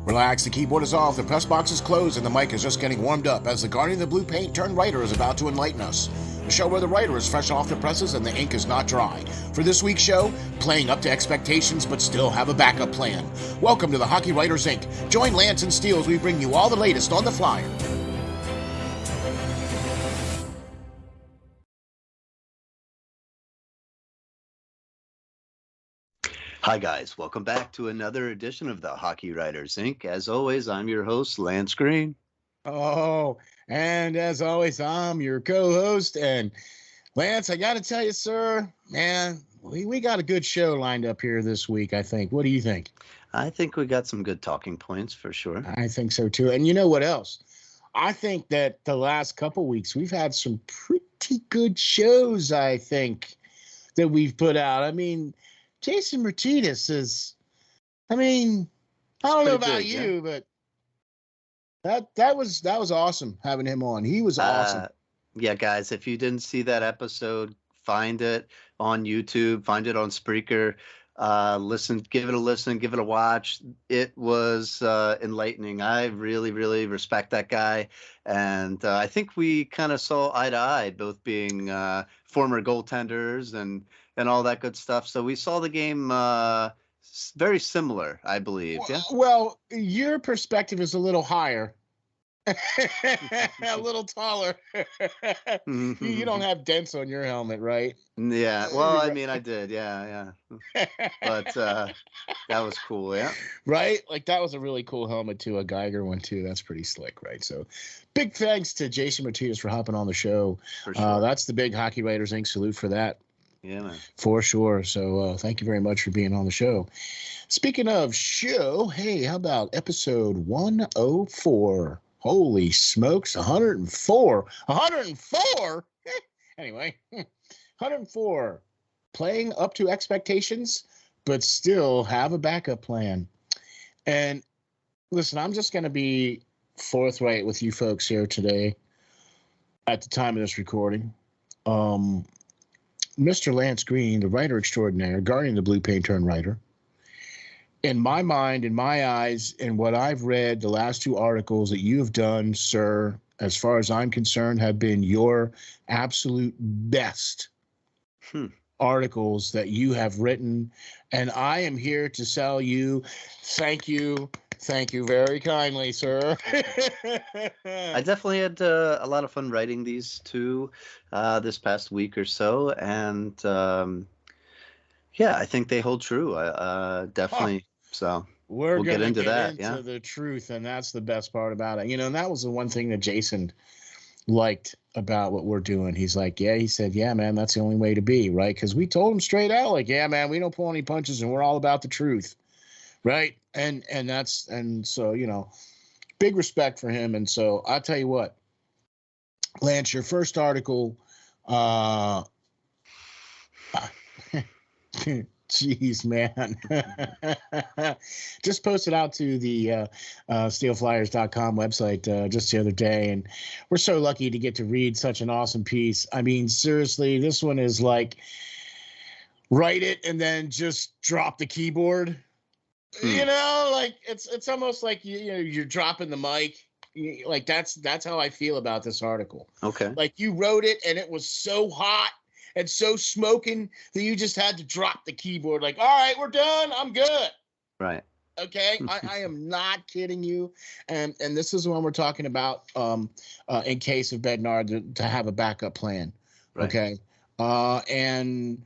Relax, the keyboard is off, the press box is closed, and the mic is just getting warmed up as the Guardian of the Blue Paint turned writer is about to enlighten us. A show where the writer is fresh off the presses and the ink is not dry. For this week's show, playing up to expectations but still have a backup plan. Welcome to the Hockey Writers Ink. Join Lance and Steel as we bring you all the latest on the Flyer. Hi guys, welcome back to another edition of the Hockey Writers Ink. As always, I'm your host, Lance Green. Oh, and as always, I'm your co-host. And Lance, I got to tell you, sir, man, we got a good show lined up here this week, I think. What do you think? I think we got some good talking points for sure. I think so too. And you know what else? I think that the last couple weeks we've had some pretty good shows, I think, that we've put out. I mean, Jason Martinez is, I don't know about you, but that was awesome having him on. He was awesome. Yeah, guys, if you didn't see that episode, find it on YouTube, find it on Spreaker. Give it a listen, give it a watch. It was enlightening. I really, really respect that guy. And I think we kind of saw eye to eye, both being former goaltenders and all that good stuff. So we saw the game very similar, I believe. Yeah. Well, your perspective is a little higher. A little taller. You don't have dents on your helmet, right? Yeah. Well, I mean, I did. Yeah. But that was cool. Yeah. Right? Like, that was a really cool helmet, too. A Geiger one, too. That's pretty slick, right? So big thanks to Jason Martinez for hopping on the show. For sure. That's the big Hockey Writers Ink salute for that. Yeah, man. For sure. So thank you very much for being on the show. Speaking of show, hey, how about episode 104? Holy smokes, 104. 104? Anyway, 104. Playing up to expectations, but still have a backup plan. And listen, I'm just going to be forthright with you folks here today at the time of this recording. Mr. Lance Green, the writer extraordinaire, Guardian of the Blue Paint turned writer. In my mind, in my eyes, in what I've read, the last two articles that you have done, sir, as far as I'm concerned, have been your absolute best articles that you have written. And I am here to tell you, thank you. Thank you very kindly, sir. I definitely had a lot of fun writing these two this past week or so. And yeah, I think they hold true. Definitely. So we'll get into that. Yeah, the truth. And that's the best part about it. And that was the one thing that Jason liked about what we're doing. He's like, yeah, he said, yeah, man, that's the only way to be, right? Because we told him straight out, like, yeah, man, we don't pull any punches and we're all about the truth. Right. And so, big respect for him. And so I'll tell you what, Lance, your first article, jeez, man, just posted out to the SteelFlyers.com website just the other day. And we're so lucky to get to read such an awesome piece. I mean, seriously, this one is like, write it and then just drop the keyboard. Like it's almost like you're dropping the mic. Like that's how I feel about this article. Okay. Like you wrote it and it was so hot and so smoking that you just had to drop the keyboard. Like, all right, we're done. I'm good. Right. Okay. I am not kidding you. And this is the one we're talking about. In case of Bednard to have a backup plan. Right. Okay. And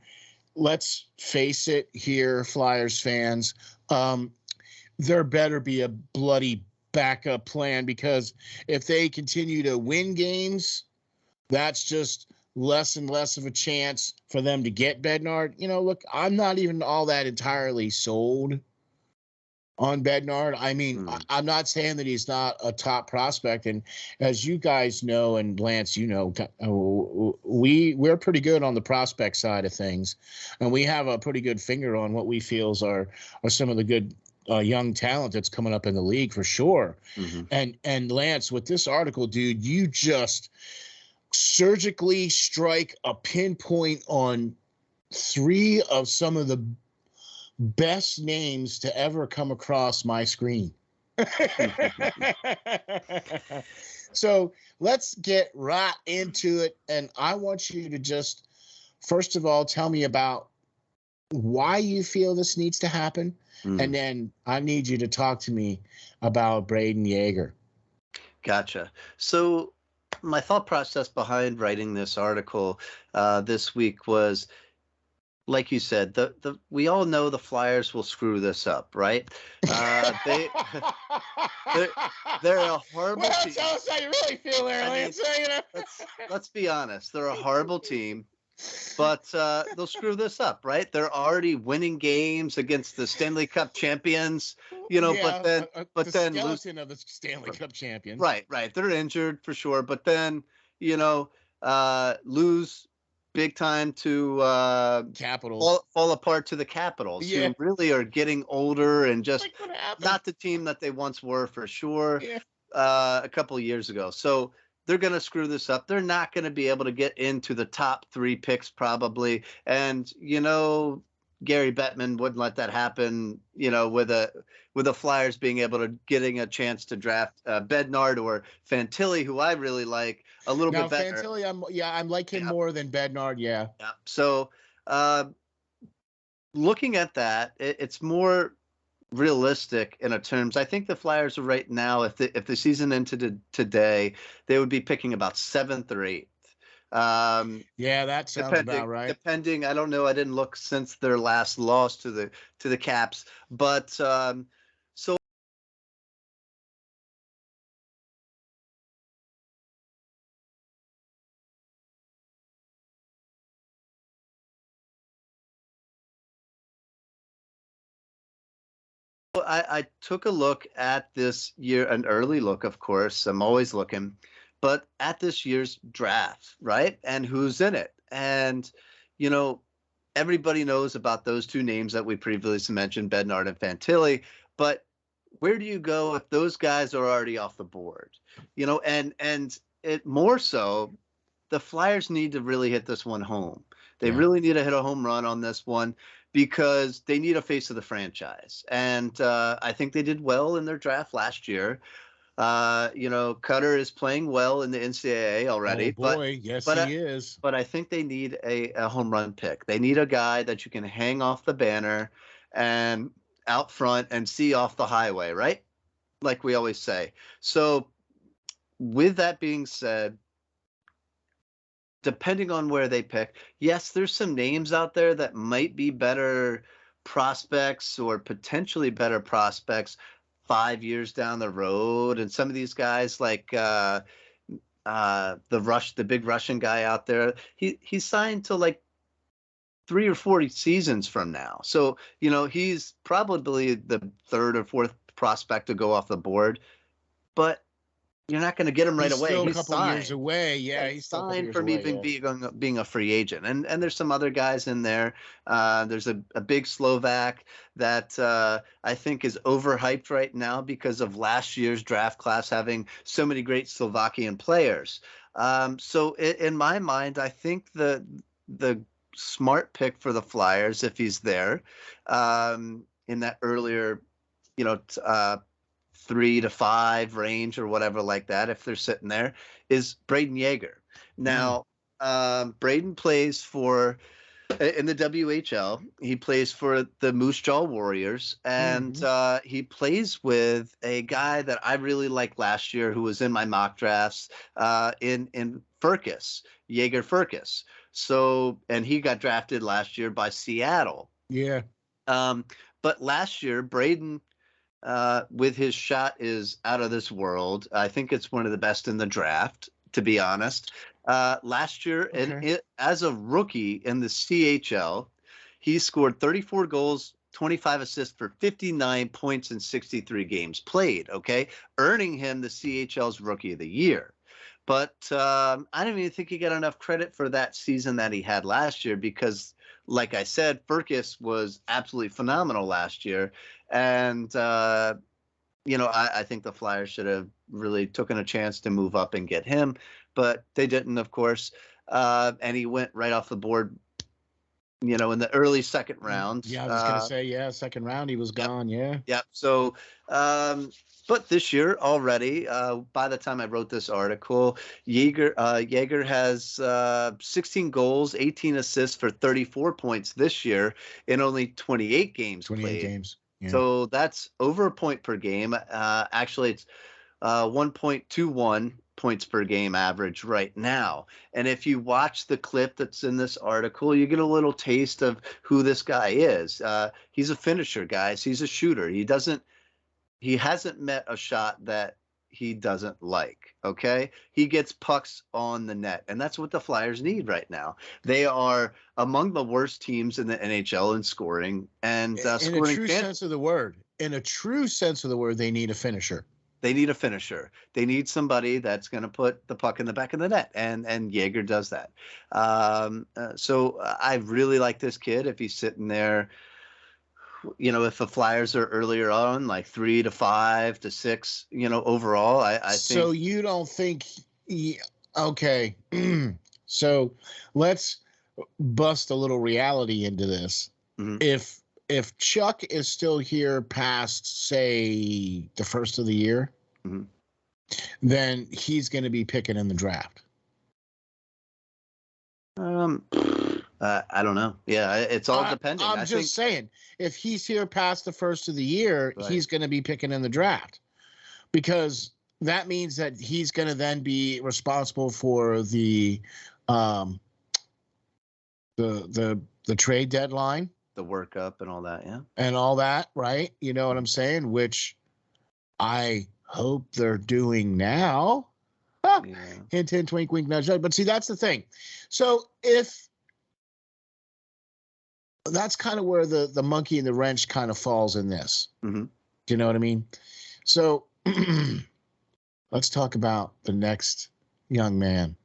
let's face it here, Flyers fans. There better be a bloody backup plan, because if they continue to win games, that's just less and less of a chance for them to get Bednard. Look, I'm not even all that entirely sold on Bednard. I mean, I'm not saying that he's not a top prospect. And as you guys know, and Lance, we're pretty good on the prospect side of things. And we have a pretty good finger on what we feel are some of the good young talent that's coming up in the league for sure. Mm-hmm. And Lance, with this article, dude, you just surgically strike a pinpoint on three of some of the best names to ever come across my screen. So let's get right into it. And I want you to just, first of all, tell me about why you feel this needs to happen. And then I need you to talk to me about Brayden Yager. Gotcha. So my thought process behind writing this article this week was, like you said, we all know the Flyers will screw this up, right? They're a horrible team. Tell us how you really feel there, Lance. Let's be honest. They're a horrible team, but they'll screw this up, right? They're already winning games against the Stanley Cup champions, but then skeleton of the Stanley Cup champions. Right. They're injured for sure, but then, lose big time to Capitals, fall apart to the Capitals, who really are getting older and just not the team that they once were for sure. A couple of years ago. So they're going to screw this up. They're not going to be able to get into the top 3 picks probably. And, Gary Bettman wouldn't let that happen, with the Flyers being able to getting a chance to draft Bednard or Fantilli, who I really like a little bit better. Fantilli, I like him more than Bednard. Yeah. So looking at that, it's more realistic in a terms. I think the Flyers are right now, if the season ended today, they would be picking about 7th or 8th. That sounds about right. Depending, I don't know. I didn't look since their last loss to the Caps, but so. I took a look at this year, an early look, of course. I'm always looking, but at this year's draft, right? And who's in it? And, everybody knows about those 2 names that we previously mentioned, Bednard and Fantilli, but where do you go if those guys are already off the board? And it more so, the Flyers need to really hit this one home. They really need to hit a home run on this one, because they need a face of the franchise. And I think they did well in their draft last year. Cutter is playing well in the NCAA already. Oh boy, he is. But I think they need a home run pick. They need a guy that you can hang off the banner and out front and see off the highway, right? Like we always say. So with that being said, depending on where they pick, yes, there's some names out there that might be better prospects or potentially better prospects 5 years down the road. And some of these guys, like the big Russian guy out there, he's signed to like 3 or 4 seasons from now. So, he's probably the 3rd or 4th prospect to go off the board, but you're not going to get him right away. He's a couple years away. Yeah, he's signed from even being a free agent. And there's some other guys in there. There's a big Slovak that I think is overhyped right now because of last year's draft class having so many great Slovakian players. So in my mind, I think the smart pick for the Flyers, if he's there, in that earlier, 3 to 5 range or whatever like that, if they're sitting there, is Brayden Yager. Now, Brayden plays in the WHL. He plays for the Moose Jaw Warriors, and he plays with a guy that I really liked last year who was in my mock drafts in Furcus, Yager Furcus. So, and he got drafted last year by Seattle. Yeah. But last year, Brayden, with his shot is out of this world. I think it's one of the best in the draft, to be honest. Last year, as a rookie in the CHL, he scored 34 goals, 25 assists for 59 points in 63 games played, earning him the CHL's Rookie of the Year. But I don't even think he got enough credit for that season that he had last year because, like I said, Furcus was absolutely phenomenal last year. And, I think the Flyers should have really taken a chance to move up and get him. but they didn't, of course. And he went right off the board, in the early second round. Yeah, I was going to say, second round, he was gone. Yeah. Yep. So, but this year already, by the time I wrote this article, Jaeger has 16 goals, 18 assists for 34 points this year in only 28 games 28 played. games. Yeah. So that's over a point per game. Actually, it's 1.21 points per game average right now. And if you watch the clip that's in this article, you get a little taste of who this guy is. He's a finisher, guys. He's a shooter. He hasn't met a shot that he doesn't like. Okay. He gets pucks on the net, and that's what the Flyers need right now. They are among the worst teams in the NHL in scoring, and in a true sense of the word, they need a finisher. They need a finisher. They need somebody that's going to put the puck in the back of the net, and Jaeger does that. So I really like this kid. If he's sitting there, if the Flyers are earlier on, like 3 to 5 to 6, overall, I think. So you don't think? Okay. So let's bust a little reality into this. Mm-hmm. If Chuck is still here past, say, the first of the year, mm-hmm. then he's going to be picking in the draft. I don't know. Yeah, it's all depending. I'm just saying, if he's here past the first of the year, right, he's going to be picking in the draft, because that means that he's going to then be responsible for the trade deadline. The workup and all that, yeah. And all that, right? You know what I'm saying? Which I hope they're doing now. Yeah. Hint, hint, wink, wink, nudge, nudge. But see, that's the thing. So if that's kind of where the monkey and the wrench kind of falls in this. Mm-hmm. Do you know what I mean? So let's talk about the next young man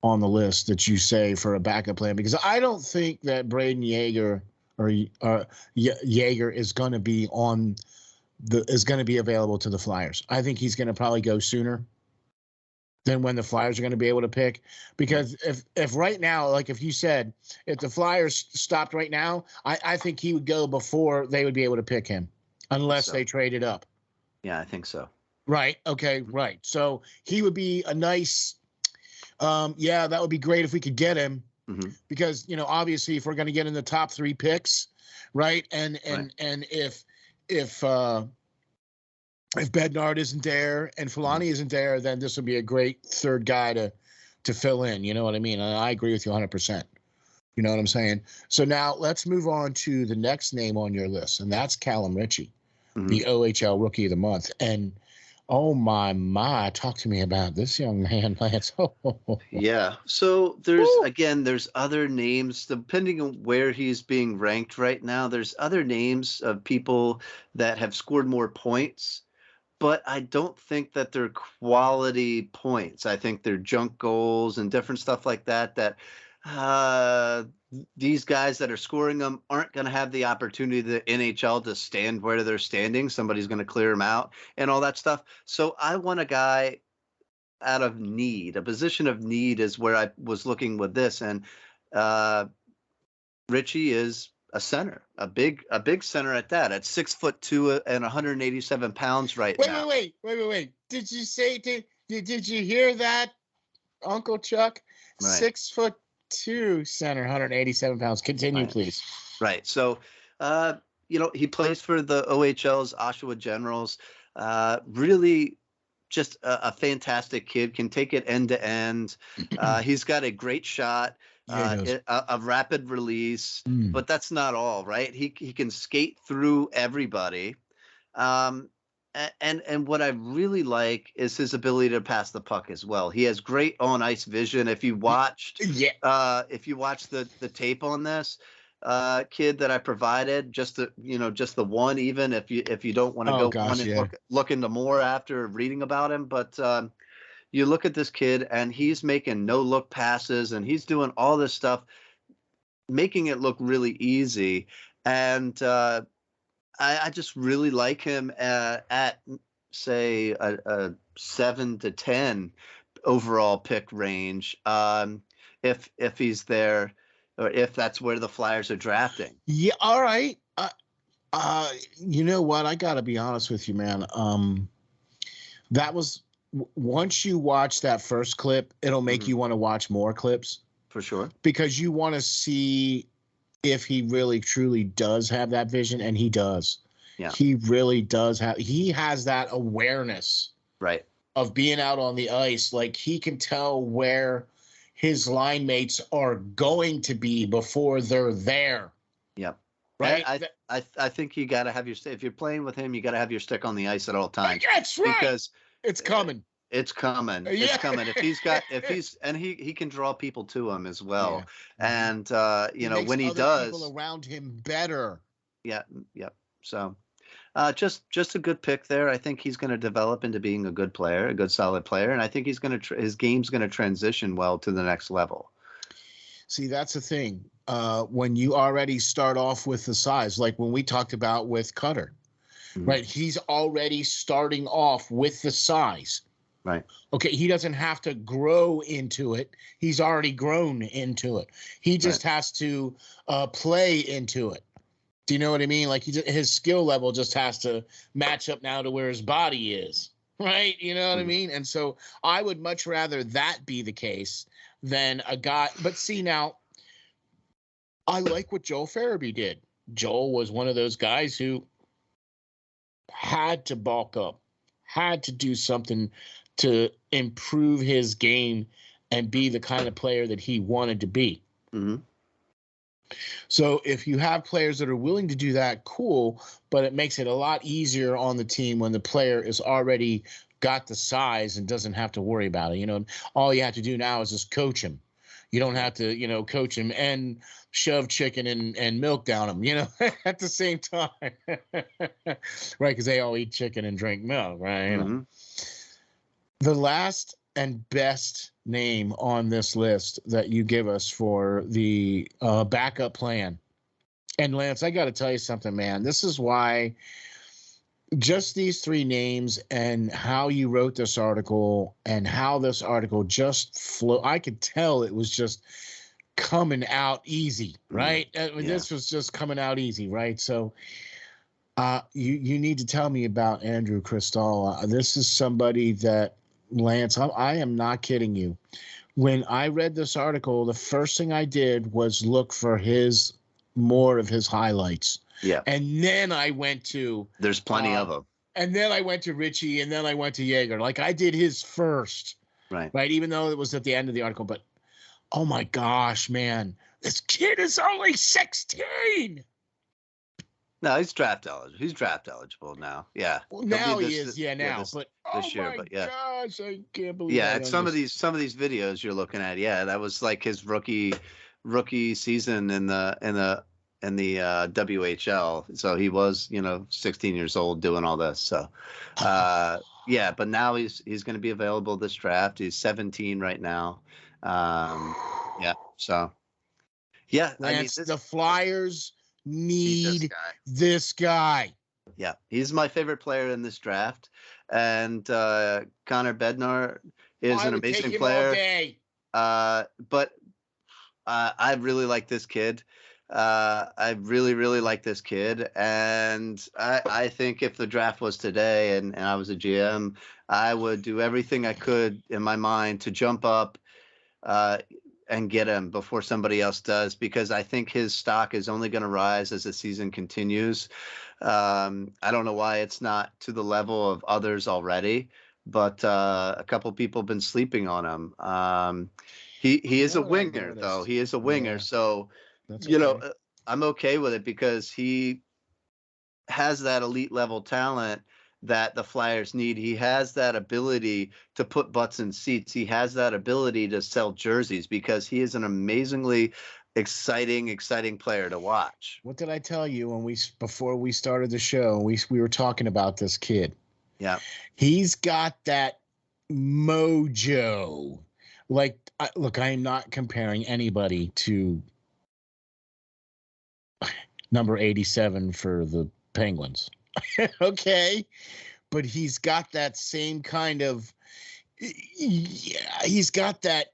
on the list that you say for a backup plan, because I don't think that Braden Jaeger or Jaeger is going to be available to the Flyers. I think he's going to probably go sooner than when the Flyers are going to be able to pick. Because if right now, like if you said, if the Flyers stopped right now, I think he would go before they would be able to pick him, unless they traded up. Yeah, I think so. Right. Okay. Right. So he would be a nice. That would be great if we could get him. Mm-hmm. Because, obviously, if we're going to get in the top 3 picks, right? And if Bednard isn't there and Fulani isn't there, then this would be a great third guy to fill in. You know what I mean? And I agree with you 100%. You know what I'm saying? So now let's move on to the next name on your list, and that's Callum Ritchie, mm-hmm. the OHL Rookie of the Month. And oh my, talk to me about this young man, Lance. Yeah. So there's other names, depending on where he's being ranked right now. There's other names of people that have scored more points, but I don't think that they're quality points. I think they're junk goals and different stuff like that, these guys that are scoring them aren't going to have the opportunity the NHL to stand where they're standing. Somebody's going to clear them out and all that stuff. So I want a guy out of need. A position of need is where I was looking with this. And Ritchie is a center, a big center at that, at 6'2" and 187 pounds right now. Wait. Did you say, did you hear that, Uncle Chuck? Right. 6'2" center, 187 pounds. Continue, right. Please. Right. So, he plays for the OHL's Oshawa Generals. Really just a fantastic kid, can take it end to end. He's got a great shot, a rapid release, but that's not all, right? He can skate through everybody. And what I really like is his ability to pass the puck as well. He has great on ice vision. If you watched, the tape on this kid that I provided, just the one, even if you don't want to one and look into more after reading about him, but you look at this kid and he's making no look passes and he's doing all this stuff, making it look really easy. And I just really like him at say a 7 to 10 overall pick range. If he's there, or if that's where the Flyers are drafting. Yeah. All right. You know what? I got to be honest with you, man. That was once you watch that first clip, it'll make you want to watch more clips For sure. because you want to see if he really truly does have that vision, and he does. Yeah. He really does have. He has that awareness, Right, of being out on the ice. Like, he can tell where his line mates are going to be before they're there. Yep. Right. I think you got to have if you're playing with him, you got to have your stick on the ice at all times. That's right. Because it's coming. It's coming. Yeah. It's coming. He can draw people to him as well. Yeah. And He when makes he other does, people around him better. yeah. So, just a good pick there. I think he's going to develop into being a good player, a good solid player, and I think his game's going to transition well to the next level. See, that's the thing. When you already start off with the size, like when we talked about with Cutter, right? He's already starting off with the size. Right. Okay. He doesn't have to grow into it. He's already grown into it. He just has to play into it. Do you know what I mean? Like, his skill level just has to match up now to where his body is. Right. You know what I mean? And so I would much rather that be the case than a guy. But see, now, I like what Joel Farabee did. Joel was one of those guys who had to bulk up, had to do something to improve his game and be the kind of player that he wanted to be. So if you have players that are willing to do that, cool, but it makes it a lot easier on the team when the player is already got the size and doesn't have to worry about it. You know, all you have to do now is just coach him. You don't have to, coach him and shove chicken and milk down him, at the same time. Right, because they all eat chicken and drink milk, right? The last and best name on this list that you give us for the backup plan. And Lance, I got to tell you something, man. This is why just these three names and how you wrote this article and how this article just flew. I could tell it was just coming out easy, right? This was just coming out easy, right? So you need to tell me about Andrew Cristall. This is somebody that, Lance, I am not kidding you. When I read this article, the first thing I did was look for more of his highlights. Yeah. And then I went to... There's plenty of them. And then I went to Richie, and then I went to Yeager. Like, I did his first. Right, even though it was at the end of the article. But, oh, my gosh, man. This kid is only 16. No, he's draft eligible. He's draft eligible now. Yeah. Well, now he is. Yeah, now. But this year, my but yeah. gosh, I can't believe. Yeah, it's some of these videos you're looking at. Yeah, that was like his rookie season in the WHL. So he was, 16 years old doing all this. So, yeah, but now he's going to be available this draft. He's 17 right now. Yeah. So, yeah, Lance, the Flyers need this guy. Yeah, he's my favorite player in this draft, and Connor Bednar is an amazing player. But I really like this kid. I really, really like this kid, and I think if the draft was today and I was a GM, I would do everything I could in my mind to jump up and get him before somebody else does, because I think his stock is only going to rise as the season continues. I don't know why it's not to the level of others already, but a couple people have been sleeping on him. He is a winger, though. He is a winger. Yeah. So, I'm okay with it because he has that elite level talent that the Flyers need. He has that ability to put butts in seats. He has that ability to sell jerseys because he is an amazingly exciting player to watch. What did I tell you before we started the show? We were talking about this kid. Yeah. He's got that mojo. Like, look, I am not comparing anybody to number 87 for the Penguins. Okay. But he's got that same kind of Yeah, he's got that.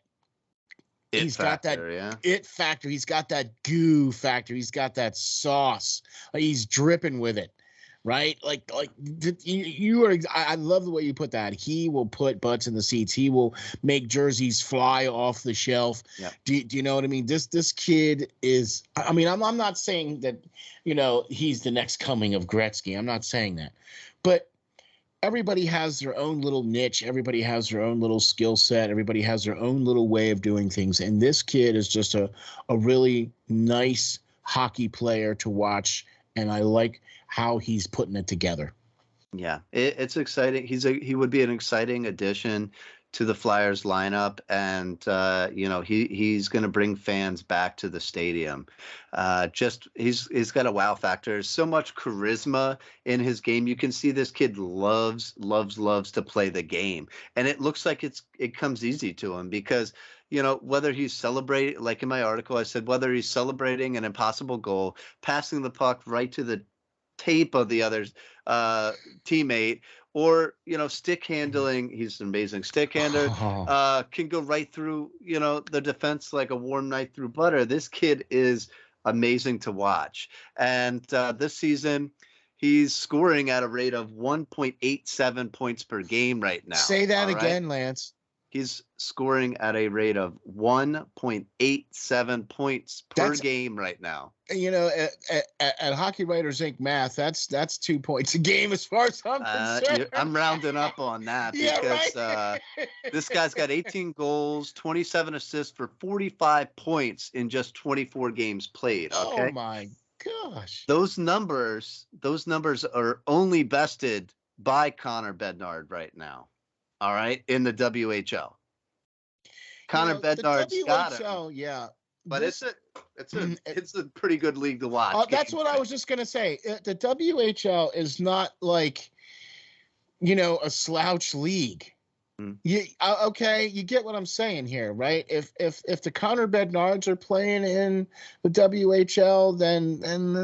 He's got that it factor. He's got that goo factor. He's got that sauce. He's dripping with it, right? Like you are. I love the way you put that. He will put butts in the seats. He will make jerseys fly off the shelf. Yeah. Do you know what I mean? This kid is. I mean, I'm not saying that, he's the next coming of Gretzky. I'm not saying that, but everybody has their own little niche. Everybody has their own little skill set. Everybody has their own little way of doing things. And this kid is just a really nice hockey player to watch. And I like how he's putting it together. Yeah, it's exciting. He would be an exciting addition to the Flyers lineup, and he's going to bring fans back to the stadium. He's got a wow factor. So much charisma in his game. You can see this kid loves to play the game, and it looks like it comes easy to him because whether he's celebrating, like in my article I said, whether he's celebrating an impossible goal, passing the puck right to the tape of the other teammate, or stick handling. He's an amazing stick handler. Can go right through the defense like a warm knife through butter. This kid is amazing to watch, and this season he's scoring at a rate of 1.87 points per game right now. Say that again, Lance. He's scoring at a rate of 1.87 points per game right now. At Hockey Writers Ink math, that's 2 points a game as far as I'm concerned. I'm rounding up on that because this guy's got 18 goals, 27 assists for 45 points in just 24 games played. Okay? Oh my gosh! Those numbers are only bested by Connor Bedard right now. All right, in the WHL. Connor Bedard's got him. Yeah. But it's a pretty good league to watch. That's what I was just gonna say. The WHL is not like, a slouch league. You get what I'm saying here, right? If the Connor Bednards are playing in the WHL, then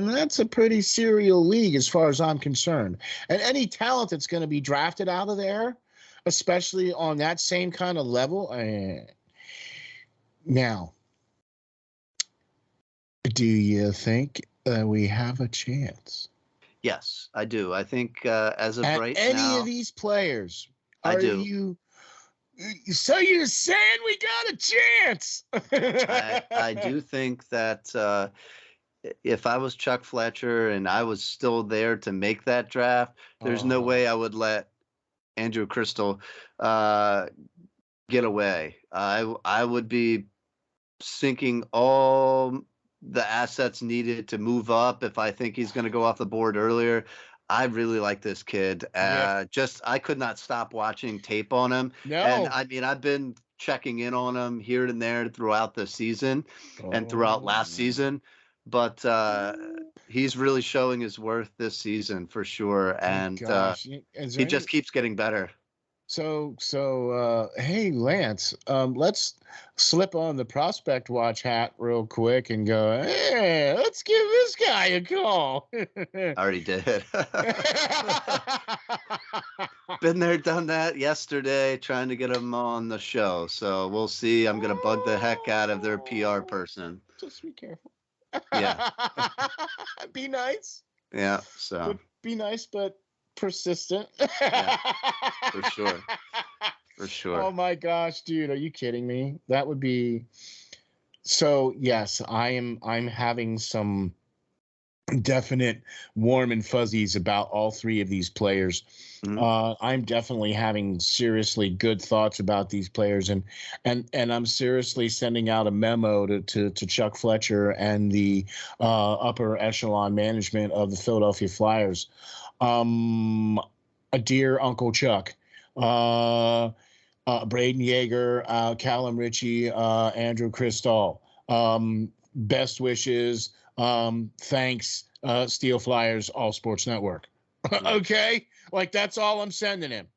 that's a pretty serial league as far as I'm concerned. And any talent that's going to be drafted out of there, especially on that same kind of level. Now, do you think we have a chance? Yes, I do. I think as of right now, any of these players, so you're saying we got a chance? I do think that if I was Chuck Fletcher and I was still there to make that draft, there's no way I would let Andrew Crystal get away. I would be sinking all the assets needed to move up if I think he's going to go off the board earlier. I really like this kid. I could not stop watching tape on him. No. And I mean, I've been checking in on him here and there throughout the season and throughout last season. But he's really showing his worth this season for sure. And he just keeps getting better. So hey, Lance, let's slip on the prospect watch hat real quick and go, hey, let's give this guy a call. I already did. Been there, done that yesterday, trying to get him on the show. So we'll see. I'm going to bug the heck out of their PR person. Just be careful. Yeah. Be nice. Yeah. So be nice, but persistent. Yeah, for sure. Oh my gosh, dude, are you kidding me? That would be so. Yes, I'm having some definite warm and fuzzies about all three of these players. I'm definitely having seriously good thoughts about these players, and I'm seriously sending out a memo to Chuck Fletcher and the upper echelon management of the Philadelphia Flyers. A dear Uncle Chuck, Braden Yeager, Callum Ritchie, Andrew Crystal. Best wishes. Thanks, SteelFlyers All Sports Network. Okay, like that's all I'm sending him.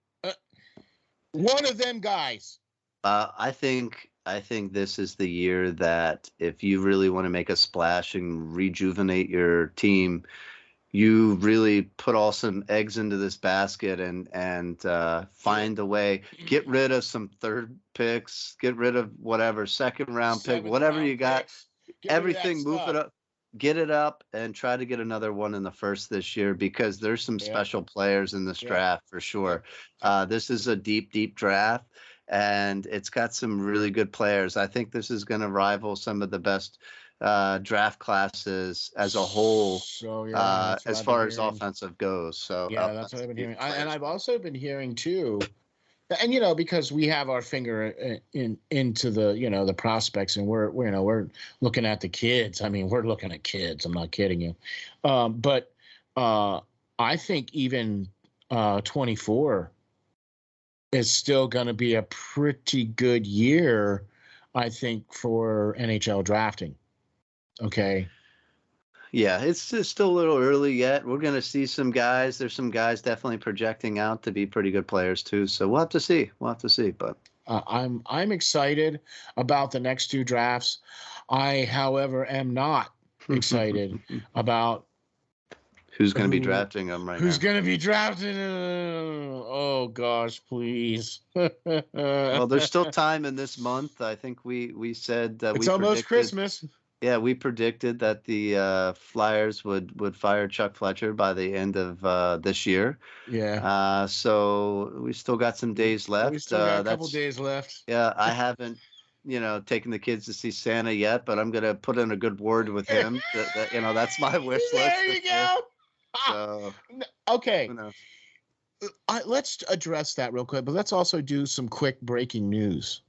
One of them guys. I think this is the year that if you really want to make a splash and rejuvenate your team, you really put all some eggs into this basket and find a way, get rid of some third picks, get rid of whatever second round pick, whatever you got, everything, move it up, get it up, and try to get another one in the first this year, because there's some special players in this draft for sure. This is a deep, deep draft, and it's got some really good players. I think this is going to rival some of the best draft classes as a whole, as far as offensive goes. So that's what I've been hearing. And I've also been hearing too, and because we have our finger into the the prospects, and we're looking at the kids. I mean, we're looking at kids. I'm not kidding you. But I think even 24 is still going to be a pretty good year, I think, for NHL drafting. Okay. Yeah, it's just still a little early yet. We're going to see some guys. There's some guys definitely projecting out to be pretty good players too. So we'll have to see. But I'm excited about the next two drafts. I, however, am not excited about who's going to be drafting them right now. Who's going to be drafting? Oh gosh, please. Well, there's still time in this month. I think we said it's almost Christmas. Yeah, we predicted that the Flyers would fire Chuck Fletcher by the end of this year. Yeah. So we still got some days left. We still got a couple days left. Yeah, I haven't, taken the kids to see Santa yet, but I'm gonna put in a good word with him. That's my wish list. There you go. So, okay. Let's address that real quick, but let's also do some quick breaking news,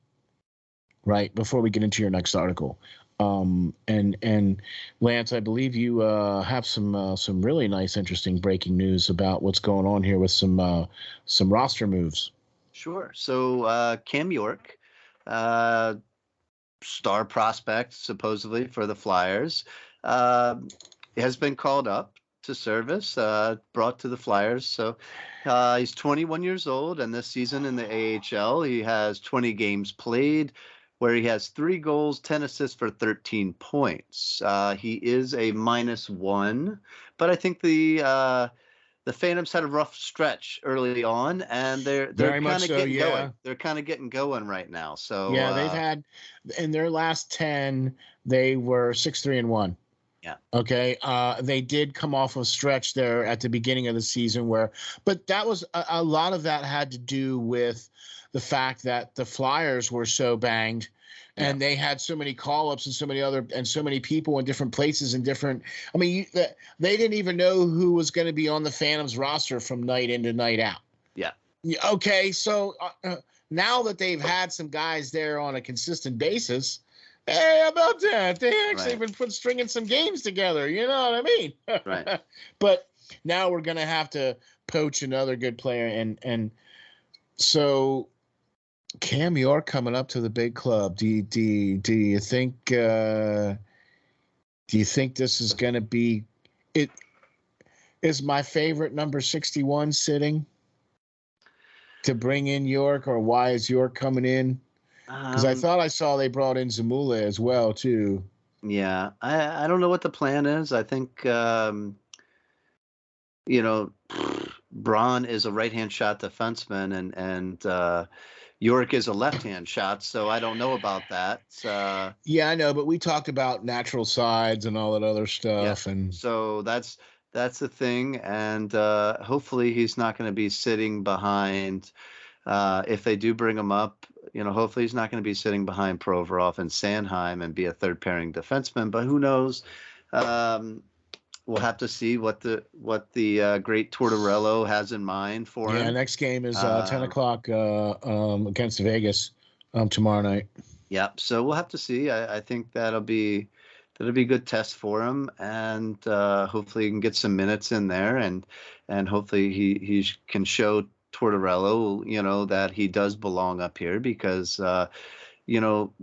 right, before we get into your next article. And Lance, I believe you have some really nice, interesting breaking news about what's going on here with some roster moves. Sure. So Cam York, star prospect supposedly for the Flyers, has been called up to service, brought to the Flyers. So he's 21 years old, and this season in the AHL, he has 20 games played, where he has 3 goals, 10 assists for 13 points. He is a -1, but I think the Phantoms had a rough stretch early on, and they're kind of getting going. They're kind of getting going right now. So yeah, they've had in their last 10, they were 6-3-1. Yeah. Okay. They did come off a stretch there at the beginning of the season but that was a lot of that had to do with the fact that the Flyers were so banged, and they had so many call-ups and so many people in different places and different. I mean, they didn't even know who was going to be on the Phantoms roster from night in to night out. Yeah. Okay. So now that they've had some guys there on a consistent basis, hey, how about that? They actually been stringing some games together. You know what I mean? Right. But now we're going to have to poach another good player, and so Cam York coming up to the big club. Do you think this is going to be it? Is my favorite number 61 sitting to bring in York, or why is York coming in? Because I thought I saw they brought in Zamula as well too. Yeah, I don't know what the plan is. I think Braun is a right-hand shot defenseman, and York is a left-hand shot, so I don't know about that. Yeah, I know, but we talked about natural sides and all that other stuff, and so that's the thing. And hopefully he's not going to be sitting behind. If they do bring him up, hopefully he's not going to be sitting behind Provorov and Sanheim and be a third-pairing defenseman. But who knows? We'll have to see what the great Tortorella has in mind for him. Yeah, next game is 10 o'clock against Vegas tomorrow night. Yep. So we'll have to see. I think that'll be a good test for him, and hopefully he can get some minutes in there, and hopefully he can show Tortorella, that he does belong up here, because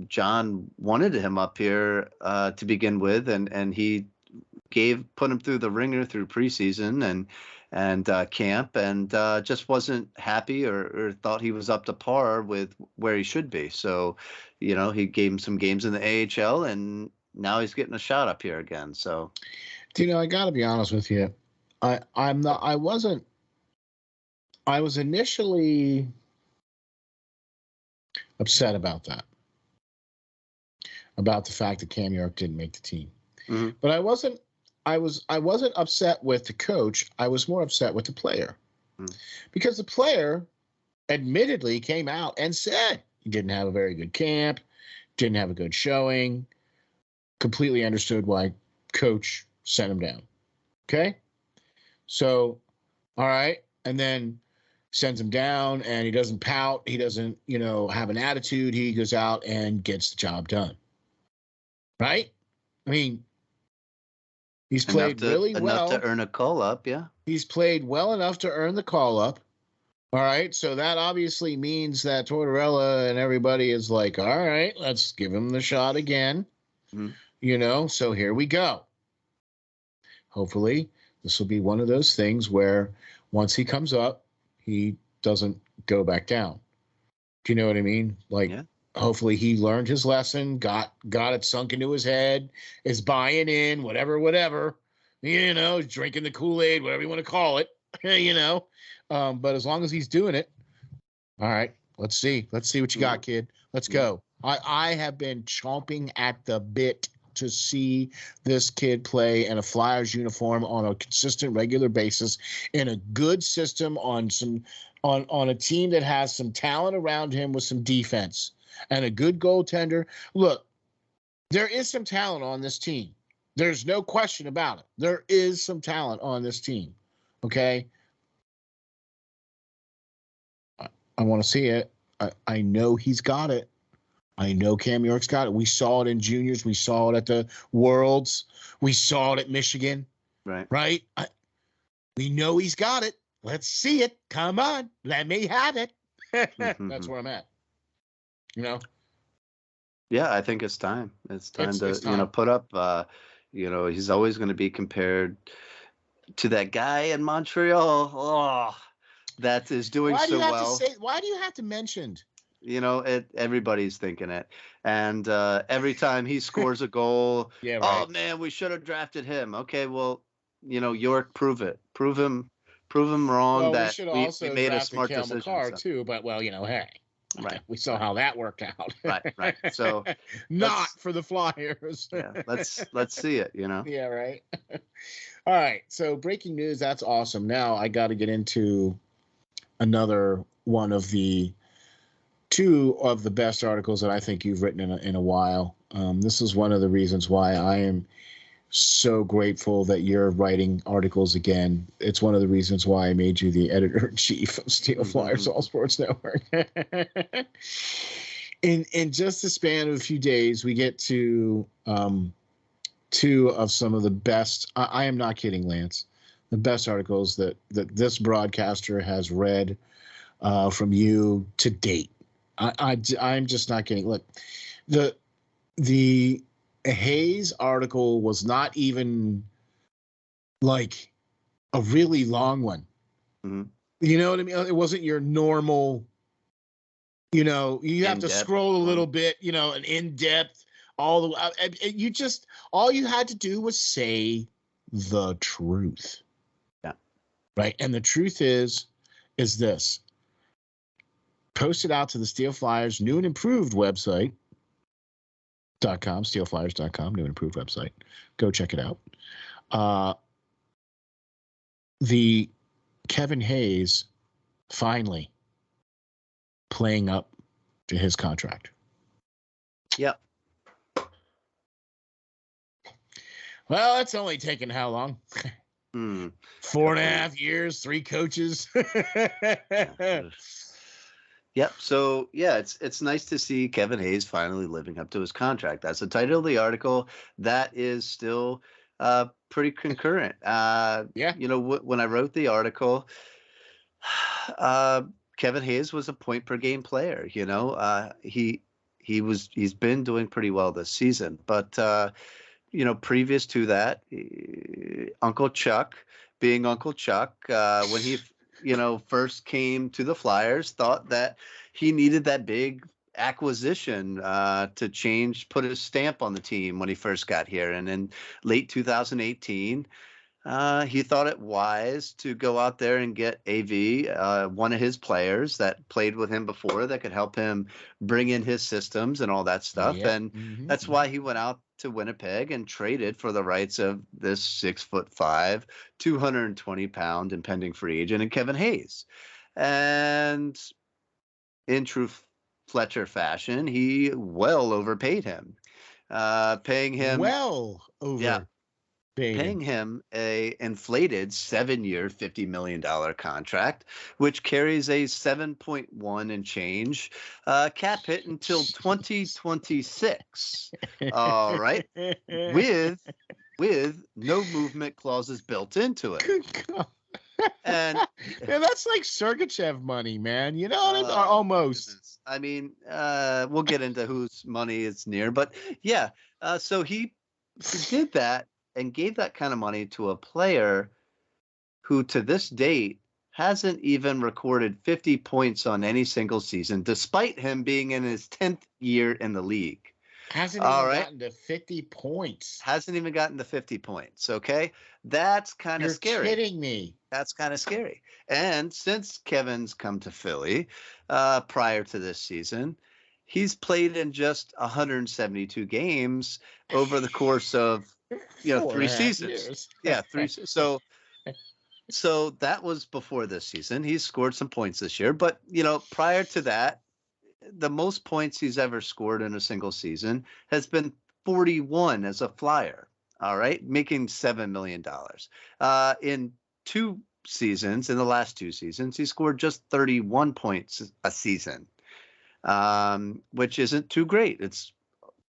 John wanted him up here to begin with, and he put him through the ringer through preseason and camp, and just wasn't happy or thought he was up to par with where he should be. So, he gave him some games in the AHL, and now he's getting a shot up here again. So, I got to be honest with you. I'm not. I was initially upset about that, about the fact that Cam York didn't make the team. Mm-hmm. But I wasn't upset with the coach. I was more upset with the player. Because the player admittedly came out and said he didn't have a very good camp, didn't have a good showing, completely understood why coach sent him down. Okay? So, all right. And then sends him down and he doesn't pout. He doesn't, have an attitude. He goes out and gets the job done. Right? I mean, he's played really well. Enough to earn a call-up, yeah. He's played well enough to earn the call-up. All right, so that obviously means that Tortorella and everybody is like, all right, let's give him the shot again. So here we go. Hopefully, this will be one of those things where once he comes up, he doesn't go back down. Do you know what I mean? Like, hopefully he learned his lesson, got it sunk into his head, is buying in, whatever, drinking the Kool-Aid, whatever you want to call it, But as long as he's doing it, all right, let's see what you got, kid. Let's go. I have been chomping at the bit to see this kid play in a Flyers uniform on a consistent, regular basis in a good system on a team that has some talent around him with some defense and a good goaltender. Look, there is some talent on this team. There's no question about it. There is some talent on this team. Okay. I want to see it. I know he's got it. I know Cam York's got it. We saw it in juniors. We saw it at the Worlds. We saw it at Michigan. Right? We know he's got it. Let's see it. Come on. Let me have it. That's where I'm at. Yeah, I think it's time. It's time to put up. He's always going to be compared to that guy in Montreal. Oh, that is doing so well. Why do you have to mention? Everybody's thinking it, and every time he scores a goal, oh man, we should have drafted him. Okay, well, York, prove it. Prove him wrong. Well, that we made a smart Cale decision. McCarr too, but hey. Right. We saw how that worked out. Right. So not for the Flyers. let's see it, Yeah, right. All right. So breaking news, that's awesome. Now I got to get into another one of the two of the best articles that I think you've written in a while. This is one of the reasons why I am so grateful that you're writing articles again. It's one of the reasons why I made you the editor-in-chief of SteelFlyers All Sports Network. In just a span of a few days, we get to two of some of the best, I am not kidding, Lance, the best articles that this broadcaster has read from you to date. I'm just not kidding. Look, the Hayes article was not even like a really long one. You know what I mean? It wasn't your normal, you have to scroll a little bit, an in-depth, all you had to do was say the truth. Yeah. Right. And the truth is this. Post it out to the SteelFlyers new and improved website. SteelFlyers.com, new and improved website. Go check it out. The Kevin Hayes finally playing up to his contract. Yep. Well, it's only taken how long? 4.5 years, 3 coaches. Yep. So it's nice to see Kevin Hayes finally living up to his contract. That's the title of the article. That is still pretty concurrent. When I wrote the article, Kevin Hayes was a point per game player. He's been doing pretty well this season, but previous to that, Uncle Chuck, being Uncle Chuck, when he first came to the Flyers, thought that he needed that big acquisition to put his stamp on the team when he first got here. And in late 2018, he thought it wise to go out there and get AV, one of his players that played with him before that could help him bring in his systems and all that stuff. Yep. And that's why he went out to Winnipeg and traded for the rights of this 6'5", 220-pound impending free agent and Kevin Hayes. And in true Fletcher fashion, he well overpaid him, paying him paying him a inflated 7-year, $50 million contract, which carries a 7.1 and change cap hit until 2026. All right, with no movement clauses built into it. And that's like Sergachev money, man. You know what I mean? Almost. Goodness. I mean, we'll get into whose money it's near, but yeah. So he did that and gave that kind of money to a player who, to this date, hasn't even recorded 50 points on any single season, despite him being in his 10th year in the league. Hasn't even gotten to 50 points. Hasn't even gotten to 50 points. Okay, that's kind of scary. You're kidding me. That's kind of scary. And since Kevin's come to Philly prior to this season, he's played in just 172 games over the course of 3 seasons. Years. Yeah, 3. So that was before this season. He's scored some points this year, but prior to that, the most points he's ever scored in a single season has been 41 as a Flyer. All right, making $7 million. In the last 2 seasons, he scored just 31 points a season, which isn't too great. It's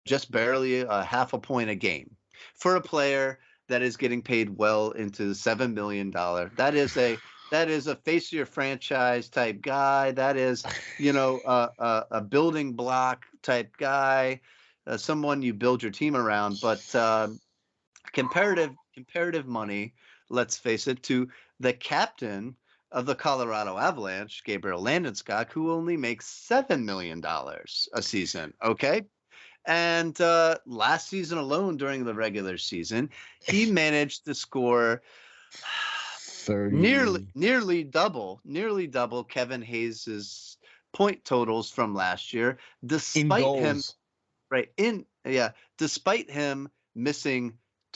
just barely a half a point a game for a player that is getting paid well into the $7 million. That is a face of your franchise type guy. That is, a building block type guy, someone you build your team around. But comparative money, let's face it, to the captain of the Colorado Avalanche, Gabriel Landeskog, who only makes $7 million a season. Okay. And last season alone, during the regular season, he managed to score 30. nearly double Kevin Hayes's point totals from last year, despite him despite him missing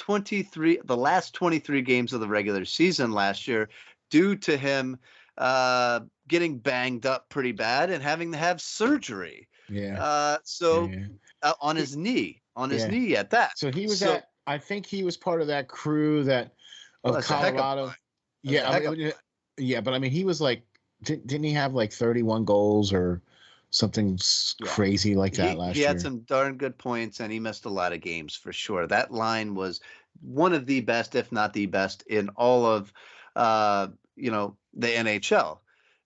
the last 23 games of the regular season last year due to him getting banged up pretty bad and having to have surgery. On his knee at that. So he was I think he was part of that crew of Colorado. But I mean, he was like, didn't he have like 31 goals or something crazy like that last year? He had some darn good points, and he missed a lot of games for sure. That line was one of the best, if not the best, in all of the NHL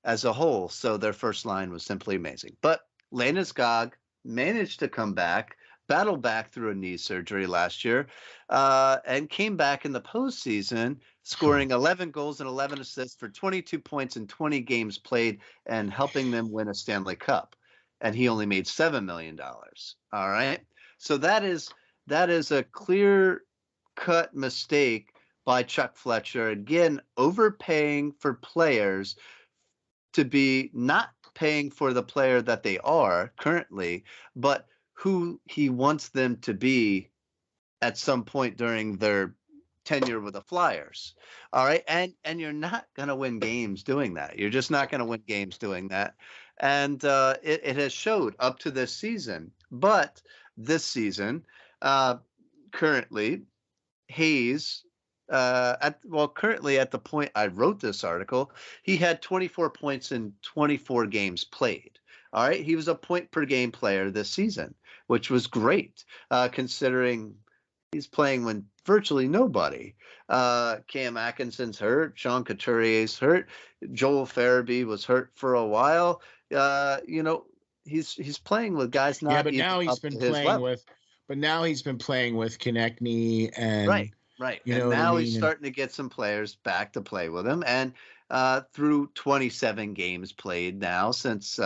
as a whole. So their first line was simply amazing. But Landeskog managed to come back, battle back through a knee surgery last year, and came back in the postseason, scoring 11 goals and 11 assists for 22 points in 20 games played and helping them win a Stanley Cup. And he only made $7 million. All right. So that is a clear-cut mistake by Chuck Fletcher. Again, overpaying for players to be not paying for the player that they are currently, but who he wants them to be at some point during their tenure with the Flyers. All right. And you're not going to win games doing that. You're just not going to win games doing that. And it has showed up to this season. But this season, currently, Hayes, currently at the point I wrote this article, he had 24 points in 24 games played. All right. He was a point per game player this season, which was great, considering he's playing when virtually nobody. Cam Atkinson's hurt. Sean Couturier's hurt. Joel Farabee was hurt for a while. He's playing with guys not. Yeah, but now he's been playing with. But now he's been playing with Konechny and right. And now he's starting to get some players back to play with him. And through 27 games played now since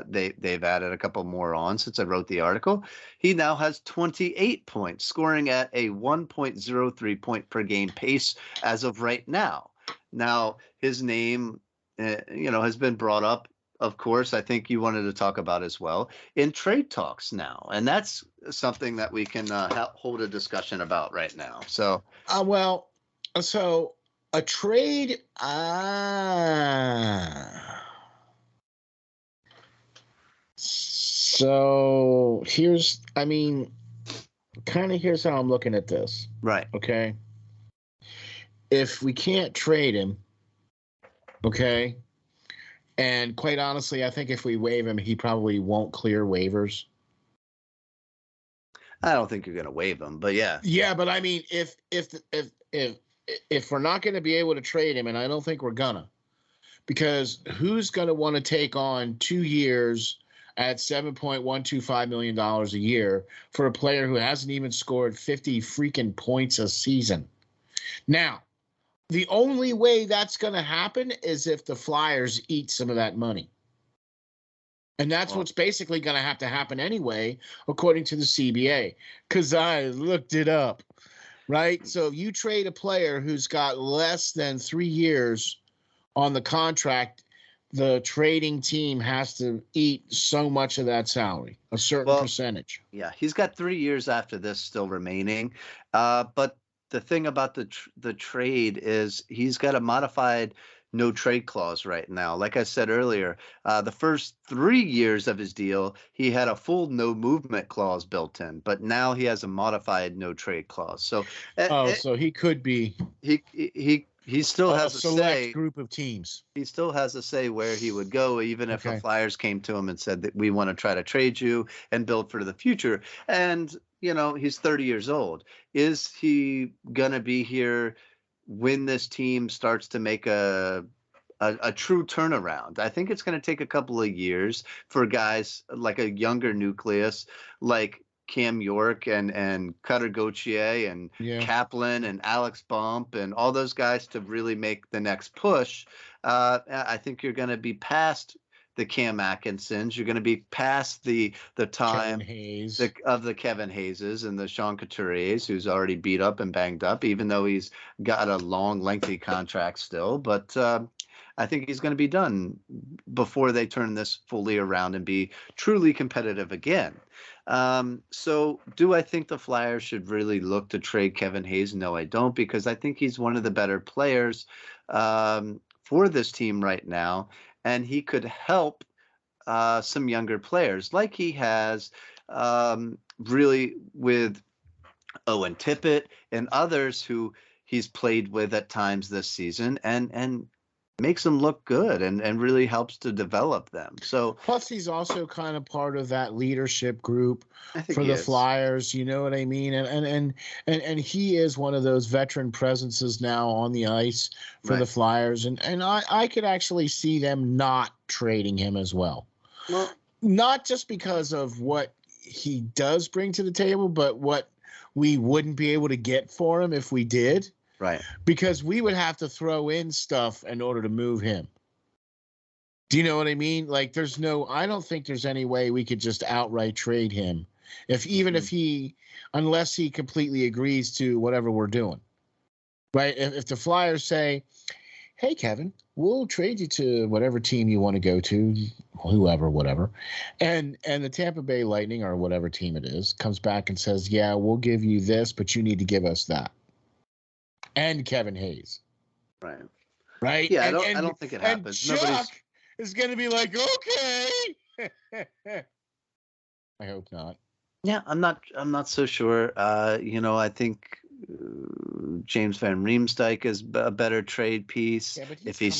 they've added a couple more on since I wrote the article. He now has 28 points, scoring at a 1.03 point per game pace as of right now. Now, his name, has been brought up, of course, I think you wanted to talk about as well, in trade talks now. And that's something that we can hold a discussion about right now. So, so a trade, so here's how I'm looking at this. Right. Okay. If we can't trade him, okay, and quite honestly, I think if we waive him, he probably won't clear waivers. I don't think you're going to waive him, but yeah. Yeah, but I mean, if we're not going to be able to trade him, and I don't think we're gonna, because who's going to want to take on 2 years at $7.125 million a year for a player who hasn't even scored 50 freaking points a season? Now, the only way that's going to happen is if the Flyers eat some of that money. And that's what's basically going to happen anyway, according to the CBA, because I looked it up, right? So if you trade a player who's got less than 3 years on the contract, the trading team has to eat so much of that salary, a certain percentage. Yeah, he's got 3 years after this still remaining. But the thing about the trade is he's got a modified no trade clause right now. Like I said earlier, the first 3 years of his deal, he had a full no movement clause built in, but now he has a modified no trade clause. So, so he could be. He still has a select group of teams. He still has a say where he would go, even if the Flyers came to him and said that we want to try to trade you and build for the future. And he's 30 years old. Is he gonna be here when this team starts to make a true turnaround? I think it's going to take a couple of years for guys like a younger nucleus like Cam York and Cutter Gauthier and Kaplan and Alex Bump and all those guys to really make the next push. I think you're going to be past the Cam Atkinsons. You're going to be past the time of the Kevin Hayeses and the Sean Couturiers, who's already beat up and banged up, even though he's got a long, lengthy contract still. But I think he's going to be done before they turn this fully around and be truly competitive again. So do I think the Flyers should really look to trade Kevin Hayes? No, I don't, because I think he's one of the better players for this team right now. And he could help some younger players like he has really with Owen Tippett and others who he's played with at times this season and makes them look good and really helps to develop them. So plus he's also kind of part of that leadership group for the Flyers, you know what I mean? And he is one of those veteran presences now on the ice for the Flyers. And I could actually see them not trading him as well. Well, not just because of what he does bring to the table, but what we wouldn't be able to get for him if we did. Right. Because we would have to throw in stuff in order to move him. Do you know what I mean? Like I don't think there's any way we could just outright trade him if unless he completely agrees to whatever we're doing. Right. If the Flyers say, hey, Kevin, we'll trade you to whatever team you want to go to, whoever, whatever. And the Tampa Bay Lightning or whatever team it is comes back and says, yeah, we'll give you this, but you need to give us that. And Kevin Hayes. Right. Right? Yeah, I don't think it happens. Chuck is going to be like, okay. I hope not. Yeah, I'm not so sure. I think James Van Riemsdyk is a better trade piece if he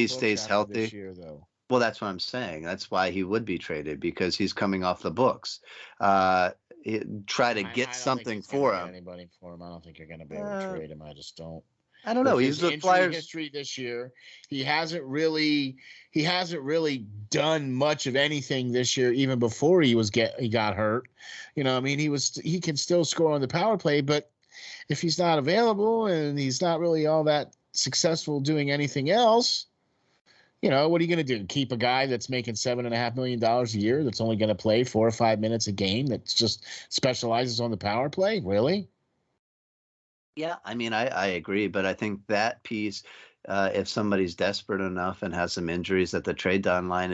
stays healthy. This year, though. Well, that's what I'm saying. That's why he would be traded, because he's coming off the books. Try to get something for him. Anybody for him? I don't think you're going to be able to trade him. I just don't. I don't know. He's the Flyers history this year. He hasn't really done much of anything this year. Even before he got hurt. I mean, he can still score on the power play, but if he's not available and he's not really all that successful doing anything else, You know, what are you going to do? Keep a guy that's making $7.5 million a year that's only going to play 4 or 5 minutes a game that's just specializes on the power play? Really? Yeah, I mean, I agree, but I think that piece, if somebody's desperate enough and has some injuries at the trade deadline,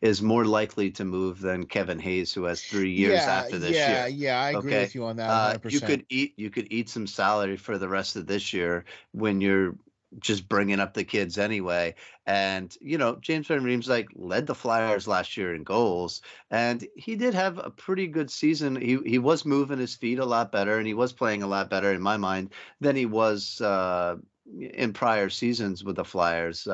is more likely to move than Kevin Hayes, who has 3 years Yeah, after this yeah, year. yeah. I agree Okay, with you on that 100%. you could eat some salary for the rest of this year when you're just bringing up the kids anyway. And James Van Riemsdyk like led the Flyers last year in goals, and he did have a pretty good season. He was moving his feet a lot better, and he was playing a lot better in my mind than he was in prior seasons with the Flyers.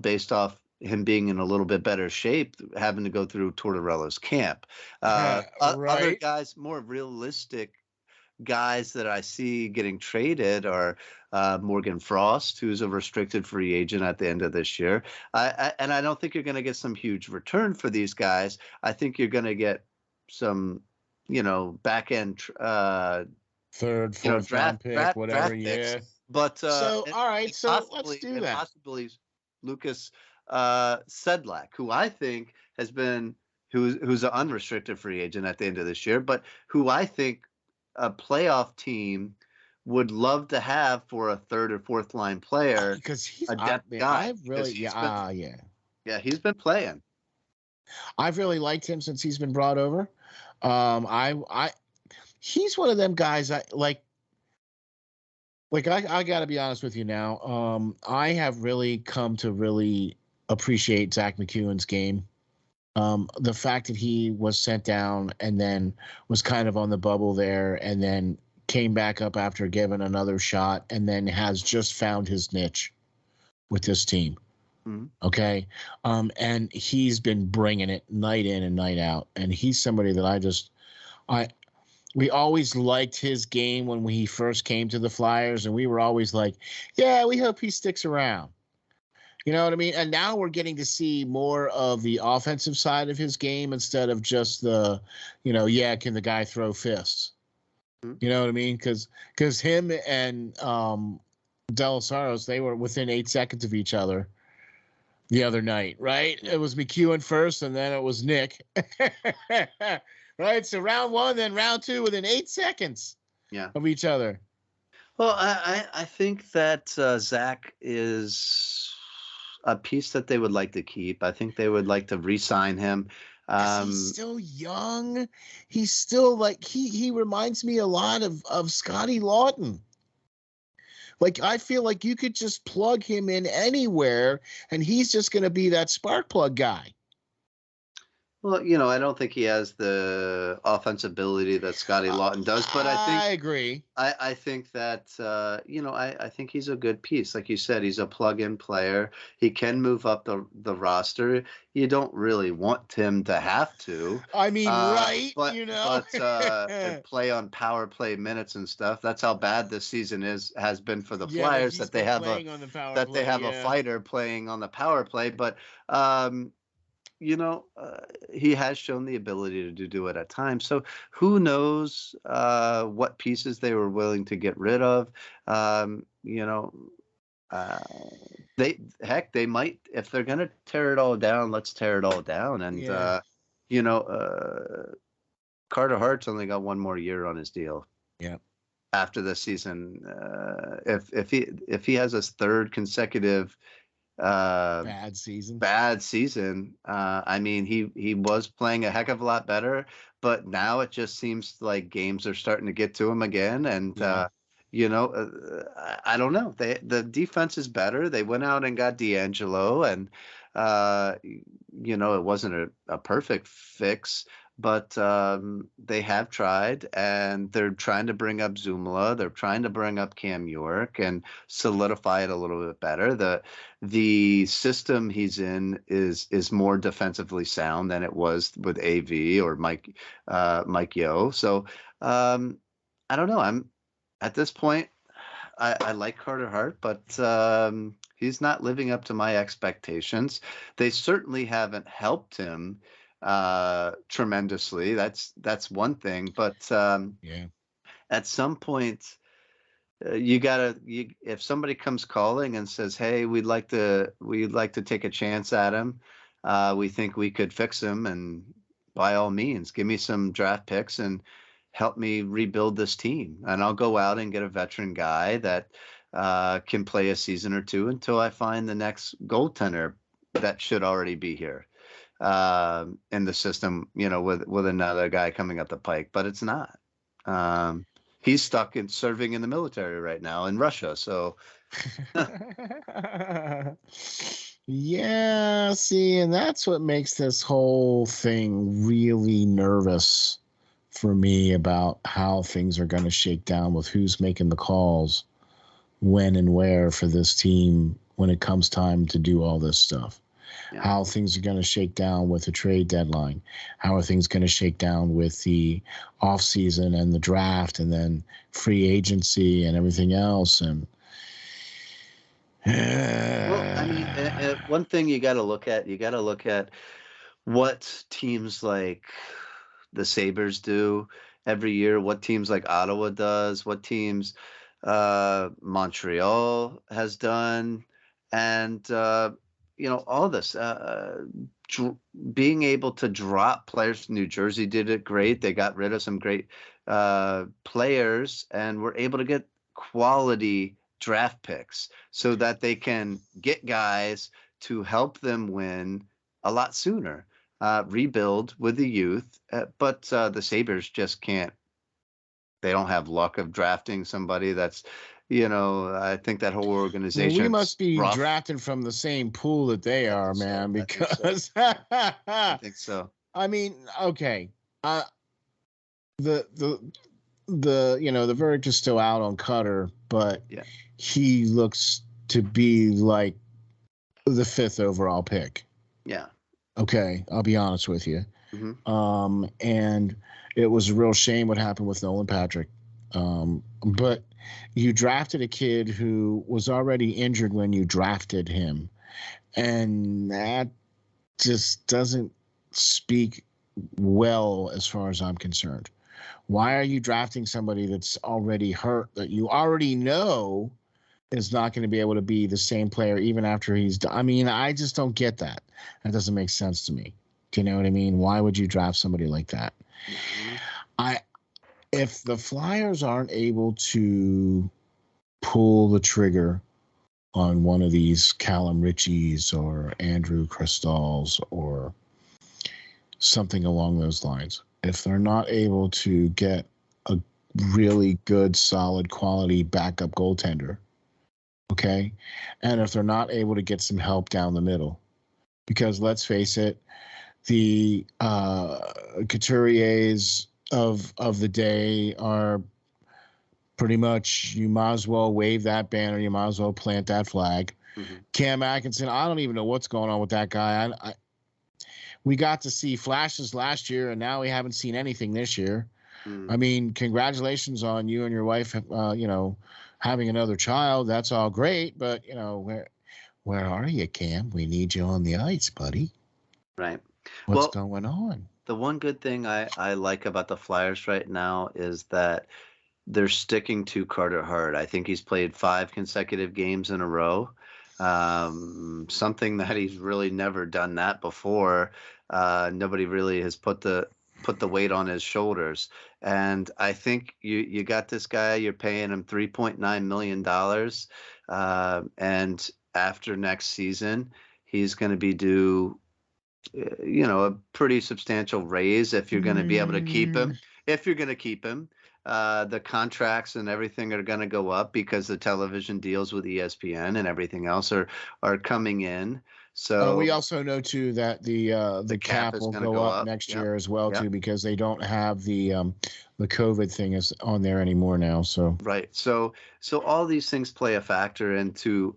Based off him being in a little bit better shape, having to go through Tortorella's camp. Other Right. guys, more realistic guys that I see getting traded are Morgan Frost, who's a restricted free agent at the end of this year. And I don't think you're going to get some huge return for these guys. I think you're going to get some, back end, Third, fourth round pick, whatever. draft picks. Yeah. But So, all right. So let's do and that. possibly Lucas Sedlak, who I think has been who's an unrestricted free agent at the end of this year, but who I think a playoff team would love to have for a third or fourth line player, Because a depth guy. I've really, He's been playing. I've really liked him since he's been brought over. He's one of them guys I like. I got to be honest with you now. I have really come to really appreciate Zach McEwen's game. The fact that he was sent down and then was kind of on the bubble there and then came back up after given another shot and then has just found his niche with this team. Mm-hmm. Okay. And he's been bringing it night in and night out. And he's somebody that we always liked his game when he first came to the Flyers. And we were always like, yeah, we hope he sticks around. You know what I mean? And now we're getting to see more of the offensive side of his game instead of just the, can the guy throw fists? Mm-hmm. You know what I mean? Because him and Delasaros, they were within 8 seconds of each other the other night, right? Yeah. It was McEwen first, and then it was Nick. Right? So round one, then round two within 8 seconds of each other. Well, I think that Zach is a piece that they would like to keep. I think they would like to re-sign him. He's still young. He's still like he reminds me a lot of Scotty Lawton. Like, I feel like you could just plug him in anywhere, and he's just going to be that spark plug guy. Well, I don't think he has the offensive ability that Scotty Lawton does, but I agree. I think that, I think he's a good piece. Like you said, he's a plug-in player. He can move up the roster. You don't really want him to have to. I mean, right, but play on power play minutes and stuff. That's how bad this season has been for the Flyers, that they have a fighter playing on the power play. But he has shown the ability to do it at times. So who knows what pieces they were willing to get rid of. They might, if they're going to tear it all down, let's tear it all down. And, Carter Hart's only got one more year on his deal. Yeah. After the season, if he has his third consecutive bad season. I mean, he was playing a heck of a lot better, but now it just seems like games are starting to get to him again. And I don't know. The defense is better. They went out and got D'Angelo, and it wasn't a perfect fix, but they have tried, and they're trying to bring up Zumala. They're trying to bring up Cam York and solidify it a little bit better. The system he's in is more defensively sound than it was with AV or Mike Yeo. So I don't know. I'm at this point, I like Carter Hart, but he's not living up to my expectations. They certainly haven't helped him tremendously. That's one thing, but at some point, if somebody comes calling and says, "Hey, we'd like to take a chance at him. We think we could fix him, and by all means, give me some draft picks and help me rebuild this team. And I'll go out and get a veteran guy that can play a season or two until I find the next goaltender that should already be here in the system, with another guy coming up the pike, but it's not. He's stuck in serving in the military right now in Russia. So yeah, see, and that's what makes this whole thing really nervous for me about how things are going to shake down with who's making the calls, when and where for this team when it comes time to do all this stuff. Yeah. How things are going to shake down with the trade deadline. How are things going to shake down with the offseason and the draft and then free agency and everything else. And well, I mean, one thing you got to look at what teams like the Sabres do every year, what teams like Ottawa does, what teams Montreal has done, and all this being able to drop players. New Jersey did it great. They got rid of some great players and were able to get quality draft picks so that they can get guys to help them win a lot sooner, rebuild with the youth. But the Sabres just can't. They don't have luck of drafting somebody that's, I think that whole organization. We must be drafting from the same pool that they are, man, because I think so. I mean, okay. The verdict is still out on Cutter, but he looks to be like the 5th overall pick. Yeah. Okay, I'll be honest with you. Mm-hmm. And it was a real shame what happened with Nolan Patrick. But you drafted a kid who was already injured when you drafted him. And that just doesn't speak well as far as I'm concerned. Why are you drafting somebody that's already hurt, that you already know is not going to be able to be the same player even after he's done? I mean, I just don't get that. That doesn't make sense to me. Do you know what I mean? Why would you draft somebody like that? Mm-hmm. If the Flyers aren't able to pull the trigger on one of these Callum Ritchies or Andrew Cristals or something along those lines, if they're not able to get a really good, solid, quality backup goaltender, okay, and if they're not able to get some help down the middle, because let's face it, the Couturiers of the day are pretty much, you might as well wave that banner, you might as well plant that flag. Mm-hmm. Cam Atkinson, I don't even know what's going on with that guy. We got to see flashes last year, and now we haven't seen anything this year. I mean, congratulations on you and your wife, having another child. That's all great, but where are you, Cam? We need you on the ice, buddy. Right. What's going on? The one good thing I like about the Flyers right now is that they're sticking to Carter Hart. I think he's played 5 consecutive games in a row. Something that he's really never done that before. Nobody really has put the weight on his shoulders. And I think you got this guy, you're paying him $3.9 million. And after next season, he's going to be due, a pretty substantial raise if you're going to be able to keep him. If you're going to keep him, the contracts and everything are going to go up because the television deals with ESPN and everything else are coming in. So we also know too that the cap will go up next year as well too, because they don't have the COVID thing is on there anymore now. So right. So all these things play a factor into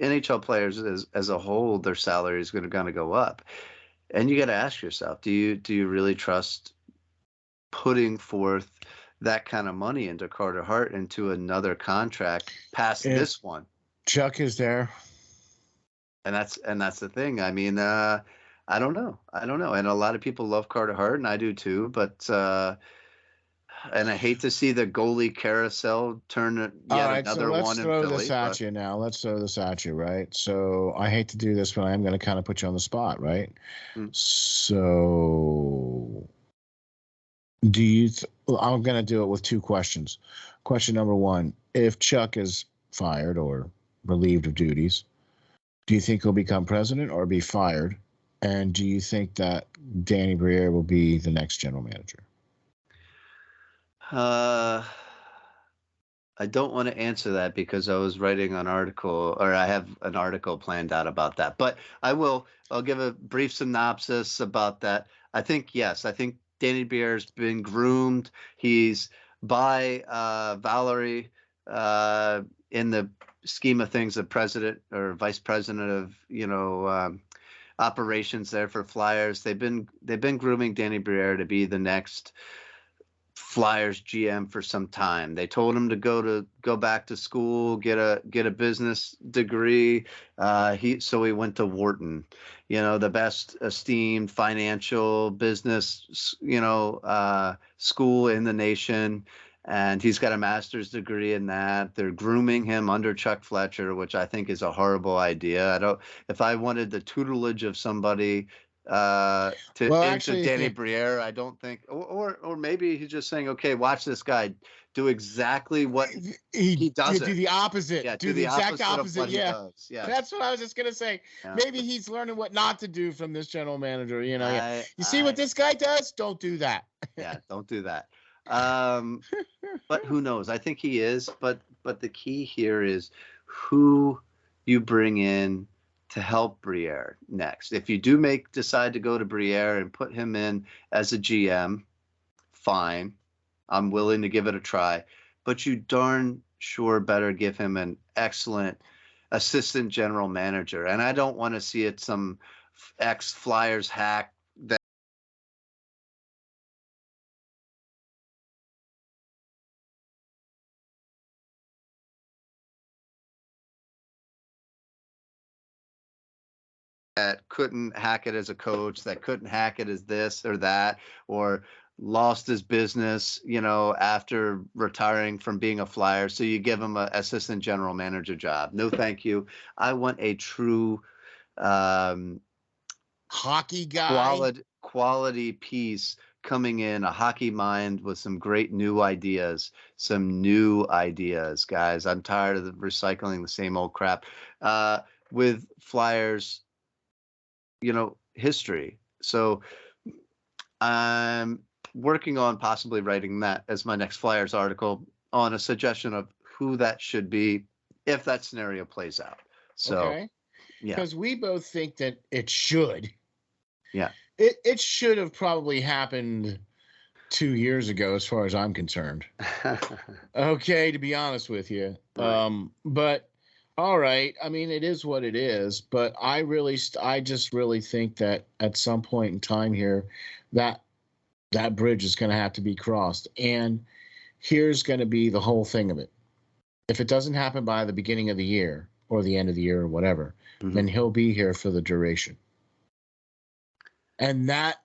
NHL players as a whole. Their salary is going to go up, and you got to ask yourself: do you really trust putting forth that kind of money into Carter Hart into another contract past this one? Chuck is there. And that's the thing. I mean, I don't know. And a lot of people love Carter Hart, and I do too. But And I hate to see the goalie carousel turn All yet right, so another let's one in throw this Philly. at you now. Let's throw this at you, right? So I hate to do this, but I am going to kind of put you on the spot, right? Mm. So do you? I'm going to do it with two questions. Question number one: if Chuck is fired or relieved of duties, do you think he'll become president or be fired? And do you think that Danny Briere will be the next general manager? I don't want to answer that because I was writing an article, or I have an article planned out about that. But I will. I'll give a brief synopsis about that. I think yes. I think Danny Briere's been groomed. He's by Valerie in the scheme of things, the president or vice president of operations there for Flyers. They've been grooming Danny Briere to be the next Flyers GM for some time. They told him to go back to school, get a business degree. So he went to Wharton, the best esteemed financial business, school in the nation. And he's got a master's degree in that. They're grooming him under Chuck Fletcher, which I think is a horrible idea. If I wanted the tutelage of somebody into Danny Briere, I don't think, or maybe he's just saying, okay, watch this guy do exactly what he does. Do the opposite. Yeah, do the exact opposite. Of what he does. Yeah, that's what I was just gonna say. Yeah. Maybe he's learning what not to do from this general manager. You see what this guy does? Don't do that. Yeah, don't do that. But who knows? I think he is. But the key here is who you bring in to help Briere next. If you do decide to go to Briere and put him in as a GM, fine. I'm willing to give it a try. But you darn sure better give him an excellent assistant general manager. And I don't want to see it some ex-Flyers hack that couldn't hack it as a coach, that couldn't hack it as this or that, or lost his business, after retiring from being a Flyer. So you give him an assistant general manager job. No, thank you. I want a true hockey guy, quality piece coming in, a hockey mind with some great new ideas, guys. I'm tired of recycling the same old crap with Flyers history. So I'm working on possibly writing that as my next Flyers article on a suggestion of who that should be if that scenario plays out. So, okay. Yeah. Because we both think that it should. Yeah. It should have probably happened 2 years ago, as far as I'm concerned. Okay, to be honest with you. Right. But all right. I mean, it is what it is, but I just really think that at some point in time here, that bridge is going to have to be crossed. And here's going to be the whole thing of it. If it doesn't happen by the beginning of the year or the end of the year or whatever, then he'll be here for the duration. And that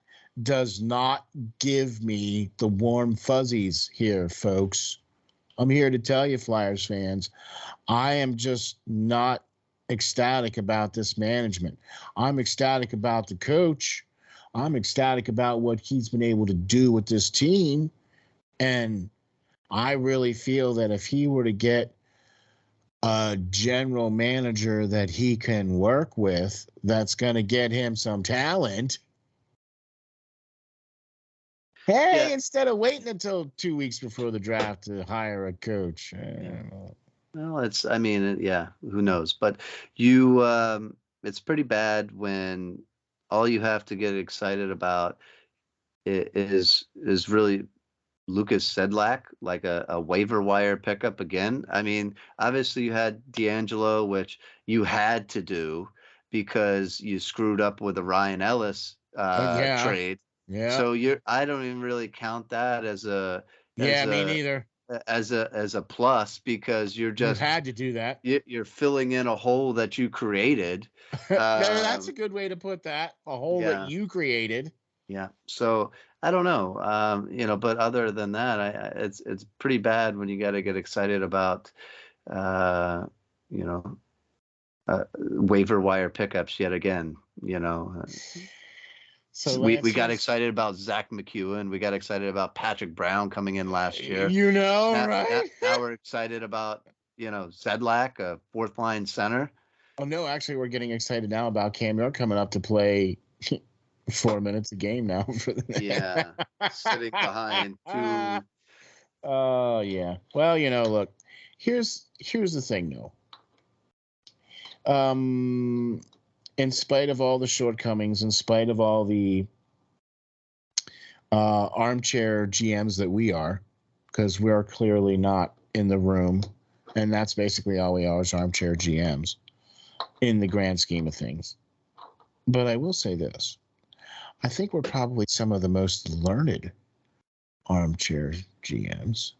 does not give me the warm fuzzies here, folks. I'm here to tell you, Flyers fans, I am just not ecstatic about this management. I'm ecstatic about the coach. I'm ecstatic about what he's been able to do with this team. And I really feel that if he were to get a general manager that he can work with, that's going to get him some talent. Hey, instead of waiting until 2 weeks before the draft to hire a coach. Well, who knows? But it's pretty bad when all you have to get excited about is really Lucas Sedlak, like a waiver wire pickup again. I mean, obviously you had D'Angelo, which you had to do because you screwed up with the Ryan Ellis trade. Yeah. So I don't even really count that as me neither. As a plus, because you had to do that. You're filling in a hole that you created. That's a good way to put that. A hole that you created. Yeah. So I don't know, but other than that, it's pretty bad when you got to get excited about, uh, you know, waiver wire pickups yet again. So We Lance, got excited about Zach McEwen. We got excited about Patrick Brown coming in last year. right? Now we're excited about, Zedlak, a fourth line center. Oh no, actually, we're getting excited now about Cam York coming up to play 4 minutes a game now for the sitting behind two. Oh yeah. Well, look, here's the thing though. In spite of all the shortcomings, in spite of all the armchair GMs that we are, because we are clearly not in the room, and that's basically all we are is armchair GMs in the grand scheme of things. But I will say this. I think we're probably some of the most learned armchair GMs.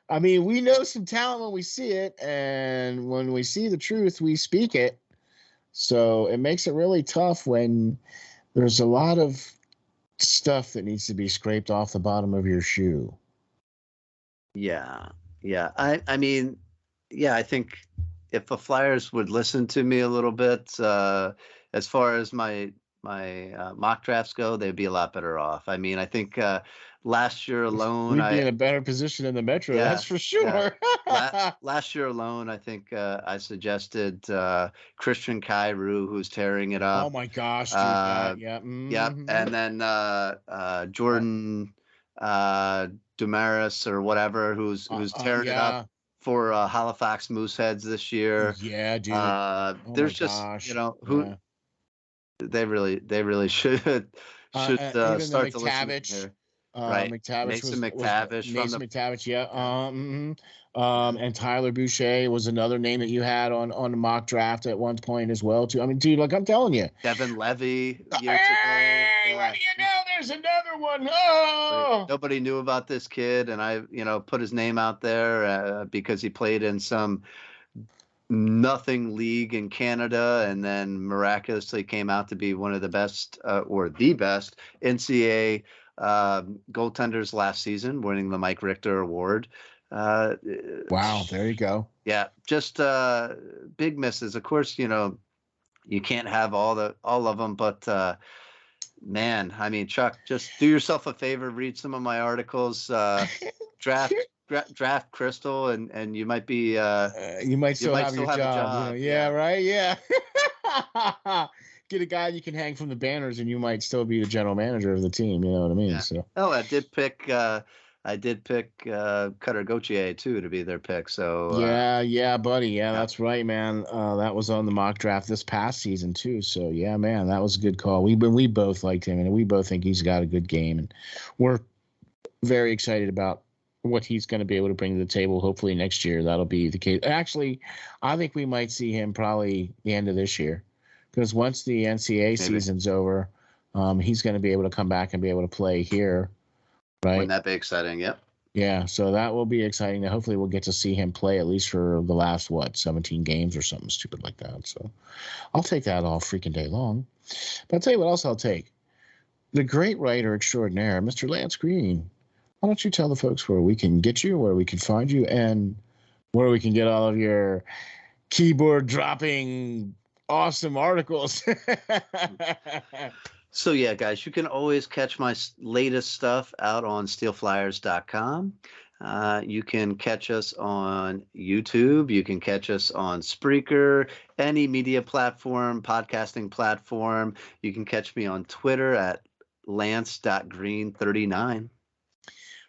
I mean, we know some talent when we see it, and when we see the truth, we speak it. So it makes it really tough when there's a lot of stuff that needs to be scraped off the bottom of your shoe. Yeah. Yeah. I mean, yeah, I think if the Flyers would listen to me a little bit, as far as my mock drafts go, they'd be a lot better off. I mean, I think last year alone, we'd be in a better position in the Metro. Yeah, that's for sure. last year alone, I think I suggested Christian Kyrou, who's tearing it up. Oh my gosh, dude! Yeah. Yep, and then Jordan Dumaris or whatever, who's tearing it up for Halifax Mooseheads this year. Yeah, dude. There's just who they really should start to listen to here. Right, Mason McTavish, yeah. And Tyler Boucher was another name that you had on the mock draft at one point as well too. I mean, dude, like I'm telling you, Devin Levy. What do you know? There's another one. Oh, nobody knew about this kid, and I, put his name out there because he played in some nothing league in Canada, and then miraculously came out to be one of the best or the best NCAA goaltenders last season, winning the Mike Richter Award. Wow, there you go. Yeah, just big misses. Of course, you can't have all of them, but man, I mean, Chuck, just do yourself a favor, read some of my articles, draft Crystal, and you might be you might still have your job. Yeah, right. Yeah. Get a guy you can hang from the banners, and you might still be the general manager of the team. You know what I mean? Yeah. So. Oh, I did pick Cutter Gauthier too to be their pick. So yeah, buddy. Yeah, that's right, man. That was on the mock draft this past season too. So yeah, man, that was a good call. We both liked him, and we both think he's got a good game, and we're very excited about what he's going to be able to bring to the table. Hopefully next year that'll be the case. Actually, I think we might see him probably the end of this year, because once the NCAA season's over, he's going to be able to come back and be able to play here. Right. Wouldn't that be exciting? Yep. Yeah, so that will be exciting. Hopefully we'll get to see him play at least for the last 17 games or something stupid like that. So I'll take that all freaking day long. But I'll tell you what else I'll take. The great writer extraordinaire, Mr. Lance Green. Why don't you tell the folks where we can get you, where we can find you, and where we can get all of your keyboard dropping awesome articles. So yeah, guys, you can always catch my latest stuff out on SteelFlyers.com. You can catch us on YouTube. You can catch us on Spreaker, any media platform, podcasting platform. You can catch me on Twitter at Lance.Green39.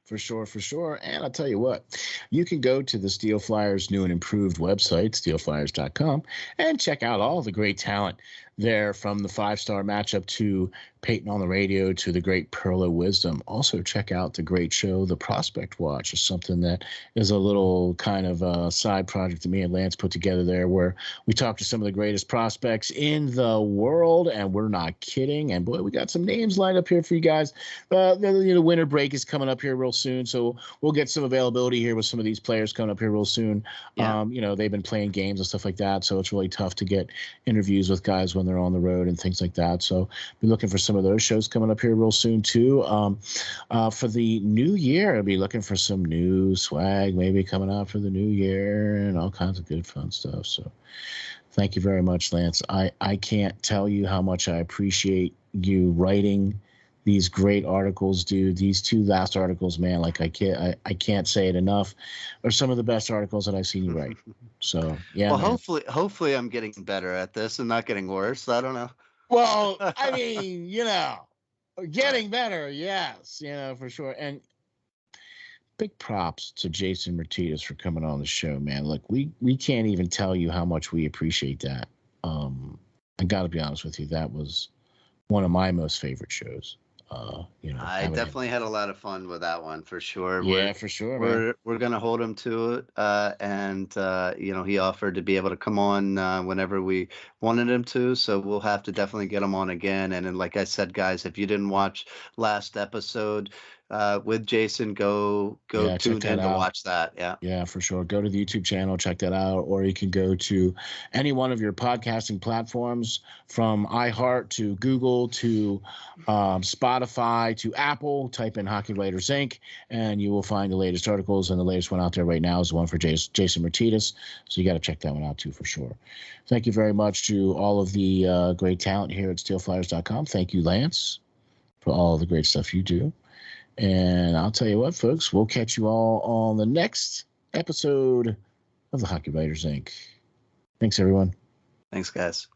For sure. And I'll tell you what, you can go to the Steel Flyers new and improved website, SteelFlyers.com, and check out all the great talent there, from the 5-star matchup to Peyton on the radio to the great Pearl of Wisdom. Also check out the great show, The Prospect Watch, is something that is a little kind of a side project that me and Lance put together there, where we talk to some of the greatest prospects in the world, and we're not kidding. And boy, we got some names lined up here for you guys. The winter break is coming up here real soon. So we'll get some availability here with some of these players coming up here real soon. Yeah. They've been playing games and stuff like that. So it's really tough to get interviews with guys when they're on the road and things like that. So be looking for some of those shows coming up here real soon too. For the new year, I'll be looking for some new swag maybe coming out for the new year and all kinds of good fun stuff. So thank you very much, Lance. I can't tell you how much I appreciate you writing these great articles, dude. These 2 last articles, man, like I can't say it enough, are some of the best articles that I've seen you write. So yeah. Well, man. hopefully I'm getting better at this and not getting worse. I don't know. Well, I mean, getting better, yes, for sure. And big props to Jason Martinez for coming on the show, man. Look, we can't even tell you how much we appreciate that. I got to be honest with you, that was one of my most favorite shows. I definitely had a lot of fun with that one for sure. Yeah, for sure, man. We're gonna hold him to it, and he offered to be able to come on whenever we wanted him to. So we'll have to definitely get him on again. And then, like I said, guys, if you didn't watch last episode with Jason, go tune in to watch that. Yeah, for sure. Go to the YouTube channel, check that out, or you can go to any one of your podcasting platforms, from iHeart to Google to Spotify to Apple. Type in Hockey Writers Ink, and you will find the latest articles. And the latest one out there right now is the one for Jason Martinez. So you got to check that one out too, for sure. Thank you very much to all of the great talent here at SteelFlyers.com. Thank you, Lance, for all the great stuff you do. And I'll tell you what, folks, we'll catch you all on the next episode of the Hockey Writers Ink. Thanks, everyone. Thanks, guys.